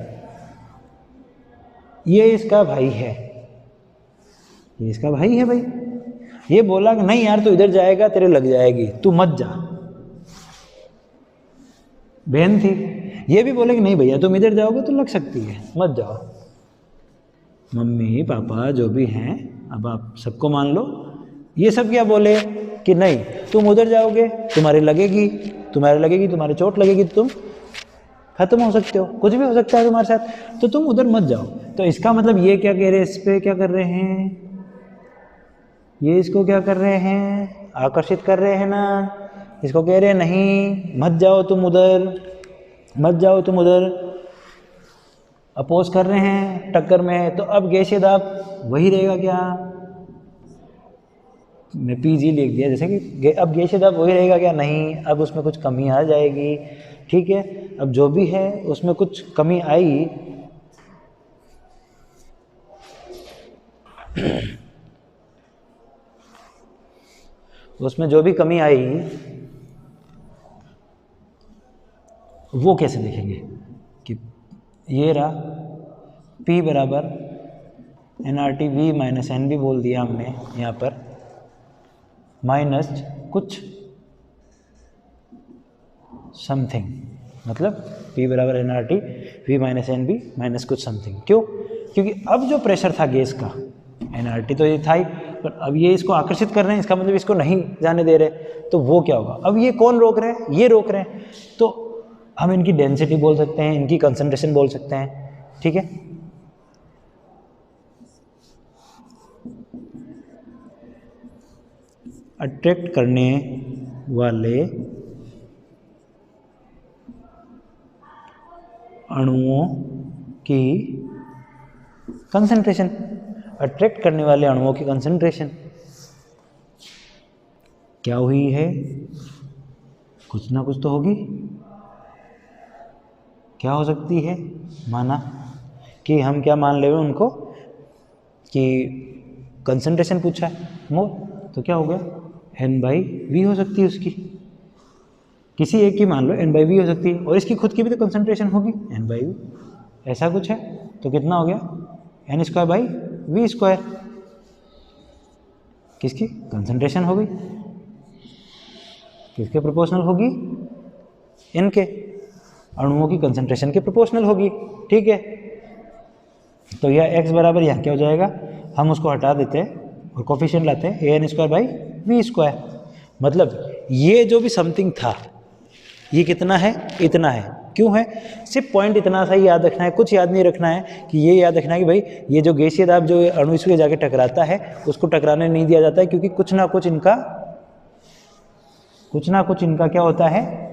ये इसका भाई है, ये इसका भाई है भाई। ये बोला कि नहीं यार तू इधर जाएगा तेरे लग जाएगी, तू मत जा। बहन थी, ये भी बोले कि नहीं भैया तुम इधर जाओगे तो लग सकती है, मत जाओ। मम्मी पापा जो भी हैं, अब आप सबको मान लो, ये सब क्या बोले कि नहीं तुम उधर जाओगे तुम्हारे लगेगी, तुम्हारे चोट लगेगी, तुम खत्म हो सकते हो, कुछ भी हो सकता है तुम्हारे साथ, तो तुम उधर मत जाओ। तो इसका मतलब ये क्या कह रहे हैं, इस पे क्या कर रहे हैं, ये इसको क्या कर रहे हैं, आकर्षित कर रहे हैं ना। इसको कह रहे हैं नहीं मत जाओ तुम उधर, मत जाओ तुम उधर, अपोज कर रहे हैं टक्कर में। तो अब गैसीय दाब वही रहेगा क्या, मैं पीजी लिख दिया जैसे कि, अब गैसीय दाब वही रहेगा क्या, नहीं अब उसमें कुछ कमी आ जाएगी। ठीक है, अब जो भी है उसमें कुछ कमी आई, उसमें जो भी कमी आई वो कैसे देखेंगे कि ये रहा P बराबर nRT V माइनस एन भी बोल दिया हमने यहाँ पर, माइनस कुछ समथिंग, मतलब P बराबर nRT V minus N B minus कुछ समथिंग। क्यों? क्योंकि अब जो प्रेशर था गैस का, nRT तो ये था ही, पर अब ये इसको आकर्षित कर रहे हैं, इसका मतलब इसको नहीं जाने दे रहे, तो वो क्या होगा, अब ये कौन रोक रहे हैं, ये रोक रहे हैं, तो हम इनकी डेंसिटी बोल सकते हैं, इनकी कंसंट्रेशन बोल सकते हैं। ठीक है, अट्रैक्ट करने वाले अणुओं की कंसंट्रेशन, अट्रैक्ट करने वाले अणुओं की कंसंट्रेशन क्या हुई है, कुछ ना कुछ तो होगी। क्या हो सकती है, माना कि हम क्या मान ले उनको कि कंसंट्रेशन पूछा है मोल, तो क्या हो गया N/V हो सकती है उसकी, किसी एक की मान लो N/V हो सकती है, और इसकी खुद की भी तो कंसंट्रेशन होगी N/V, ऐसा कुछ है। तो कितना हो गया N²/V², किसकी कंसंट्रेशन हो गई, किसके प्रोपोर्शनल होगी, इनके अणुओं की कंसंट्रेशन के प्रोपोर्शनल होगी। ठीक है, तो यह x बराबर यहाँ क्या हो जाएगा, हम उसको हटा देते हैं और कोफिशिएंट लाते हैं AN²/V², मतलब ये जो भी समथिंग था ये कितना है, इतना है। क्यों है, सिर्फ पॉइंट इतना सा ही याद रखना है, कुछ याद नहीं रखना है, कि ये याद रखना है कि भाई ये जो गैसीय दाब जो अणु इसमें जाके टकराता है उसको टकराने नहीं दिया जाता है, क्योंकि कुछ ना कुछ इनका क्या होता है,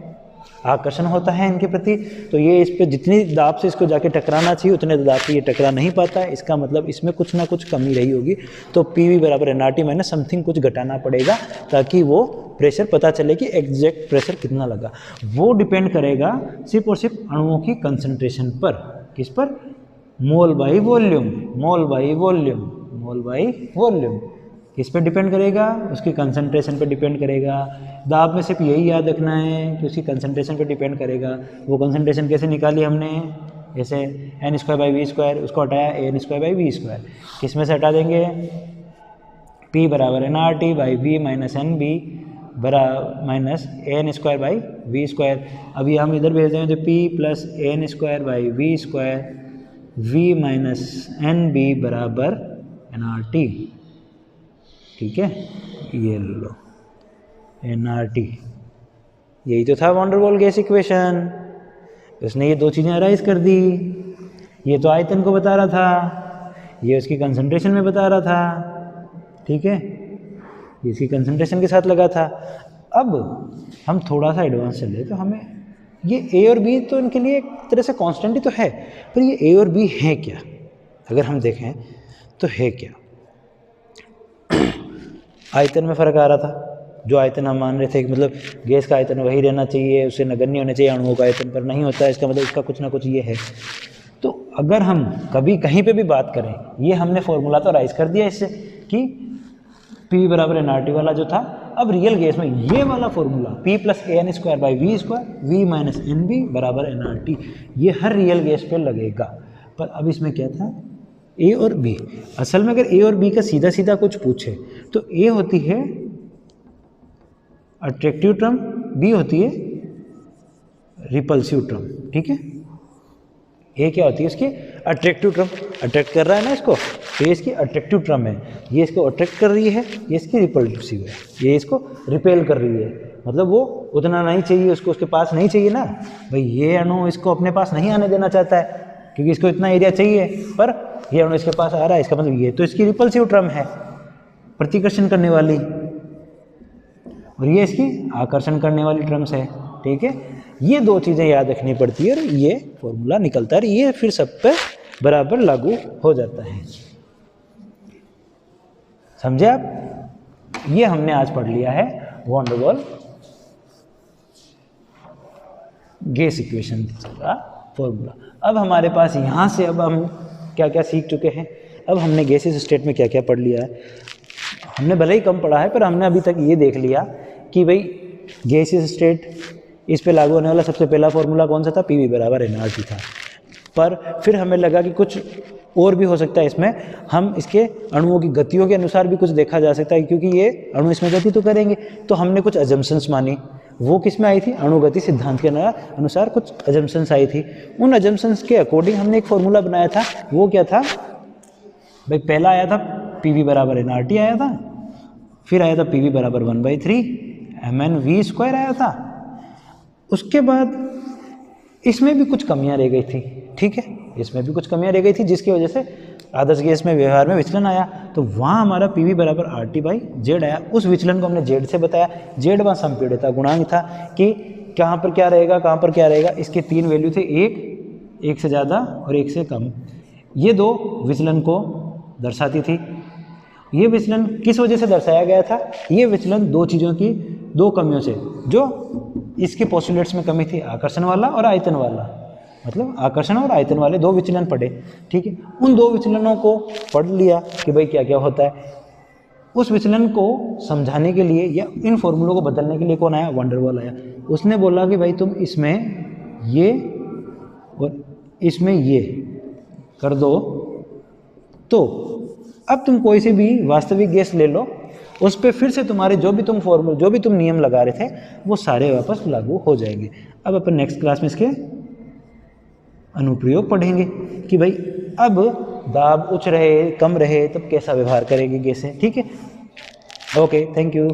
आकर्षण होता है इनके प्रति। तो ये इस पे जितनी दाब से इसको जाके टकराना चाहिए उतने दाब से ये टकरा नहीं पाता है, इसका मतलब इसमें कुछ ना कुछ कमी रही होगी। तो PV बराबर nRT माइनस समथिंग कुछ घटाना पड़ेगा, ताकि वो प्रेशर पता चले कि एग्जैक्ट प्रेशर कितना लगा। वो डिपेंड करेगा सिर्फ और सिर्फ अणुओं की कंसंट्रेशन पर। किस पर, mole by volume, mole by volume, mole by volume. किस पे डिपेंड करेगा, उसकी कंसंट्रेशन पे डिपेंड करेगा। दाब में सिर्फ यही याद रखना है कि उसकी कंसंट्रेशन पे डिपेंड करेगा। वो कंसंट्रेशन कैसे निकाली हमने, जैसे N²/V², उसको हटाया AN²/V², किस में से हटा देंगे, P बराबर nRT/V माइनस NB बराबर माइनस AN²/V²। अभी हम इधर भेज देंगे तो P plus AN²/V², V minus NB बराबर nRT। ठीक है, ये लो nRT, यही तो था van der Waals gas equation. उसने ये दो चीज़ें अराइज कर दी, ये तो आयतन को बता रहा था, ये उसकी कंसंट्रेशन में बता रहा था। ठीक है, इसकी कंसंट्रेशन के साथ लगा था। अब हम थोड़ा सा एडवांस चले तो हमें ये A और B तो इनके लिए एक तरह से कांस्टेंट ही तो है, पर ये A और B है क्या, अगर हम देखें तो है क्या। आयतन में फ़र्क आ रहा था, जो आयतन हम मान रहे थे कि मतलब गैस का आयतन वही रहना चाहिए, उससे नगण्य होना चाहिए, अणुओं का आयतन पर नहीं होता है, इसका मतलब इसका कुछ ना कुछ ये है। तो अगर हम कभी कहीं पे भी बात करें, ये हमने फॉर्मूला तो राइज कर दिया इससे कि P बराबर nRT वाला जो था अब रियल गैस में ये वाला formula P plus AN² by V square V minus NB बराबर nRT, ये हर रियल गैस पे लगेगा। पर अब इसमें क्या था, A और B, असल में अगर A और B का सीधा सीधा कुछ पूछे तो A होती है अट्रैक्टिव टर्म, B होती है रिपल्सिव टर्म, ठीक है। ए क्या होती है इसकी अट्रैक्टिव टर्म, अट्रैक्ट कर रहा है ना इसको, तो ये इसकी अट्रैक्टिव टर्म है, ये इसको अट्रैक्ट कर रही है, ये इसकी रिपल्सिव है, ये इसको रिपेल कर रही है, मतलब वो उतना नहीं चाहिए उसको, उसके पास नहीं चाहिए ना भाई, ये अणु इसको अपने पास नहीं आने देना चाहता है क्योंकि इसको इतना एरिया चाहिए, पर ये अणु इसके पास आ रहा है, इसका मतलब ये तो इसकी रिपल्सिव टर्म है, प्रतिकर्षण करने वाली, और ये इसकी आकर्षण करने वाली टर्म्स है, ठीक है। ये दो चीज़ें याद रखनी पड़ती है और ये फॉर्मूला निकलता है, ये फिर सब पे बराबर लागू हो जाता है, समझे आप। ये हमने आज पढ़ लिया है van der Waals gas equation का फॉर्मूला। अब हमारे पास यहाँ से अब हम क्या क्या सीख चुके हैं, अब हमने गैसेस स्टेट में क्या क्या पढ़ लिया है, हमने भले ही कम पढ़ा है पर हमने अभी तक ये देख लिया कि भाई गैसेस स्टेट, इस पे लागू होने वाला सबसे पहला फॉर्मूला कौन सा था, PV बराबर nRT था। पर फिर हमें लगा कि कुछ और भी हो सकता है इसमें, हम इसके अणुओं की गतियों के अनुसार भी कुछ देखा जा सकता है, क्योंकि ये अणु इसमें गति तो करेंगे, तो हमने कुछ अजम्पशंस मानी, वो किस में आई थी, अणुगति सिद्धांत के अनुसार कुछ अजम्पशंस आई थी। उन अजम्पशंस के अकॉर्डिंग हमने एक फॉर्मूला बनाया था, वो क्या था भाई, पहला आया था PV बराबर nRT आया था, फिर आया था PV बराबर 1/3 MnV² आया था, उसके बाद इसमें भी कुछ कमियां रह गई थी, ठीक है, इसमें भी कुछ कमियां रह गई थी जिसकी वजह से आदर्श गैस में व्यवहार में विचलन आया, तो वहाँ हमारा PV बराबर RT/Z आया, उस विचलन को हमने Z से बताया, Z वहाँ संपीड़ितता गुणांक था कि कहाँ पर क्या रहेगा, कहाँ पर क्या रहेगा, इसके 3 वैल्यू थे, एक से ज़्यादा और एक से कम, ये दो विचलन को दर्शाती थी। ये विचलन किस वजह से दर्शाया गया था, ये विचलन दो चीज़ों की, दो कमियों से, जो इसके पोस्टुलेट्स में कमी थी, आकर्षण वाला और आयतन वाला, मतलब आकर्षण और आयतन वाले दो विचलन पढ़े, ठीक है। उन दो विचलनों को पढ़ लिया कि भाई क्या क्या होता है, उस विचलन को समझाने के लिए या इन फॉर्मूलों को बदलने के लिए कौन आया, वॉन डेर वाल आया। उसने बोला कि भाई तुम इसमें ये और इसमें ये कर दो, तो अब तुम कोई से भी वास्तविक गैस ले लो, उस पर फिर से तुम्हारे जो भी तुम नियम लगा रहे थे वो सारे वापस लागू हो जाएंगे। अब अपन नेक्स्ट क्लास में इसके अनुप्रयोग पढ़ेंगे कि भाई अब दाब उच्च रहे कम रहे तब कैसा व्यवहार करेगी गैसें, ठीक है। Okay, thank you.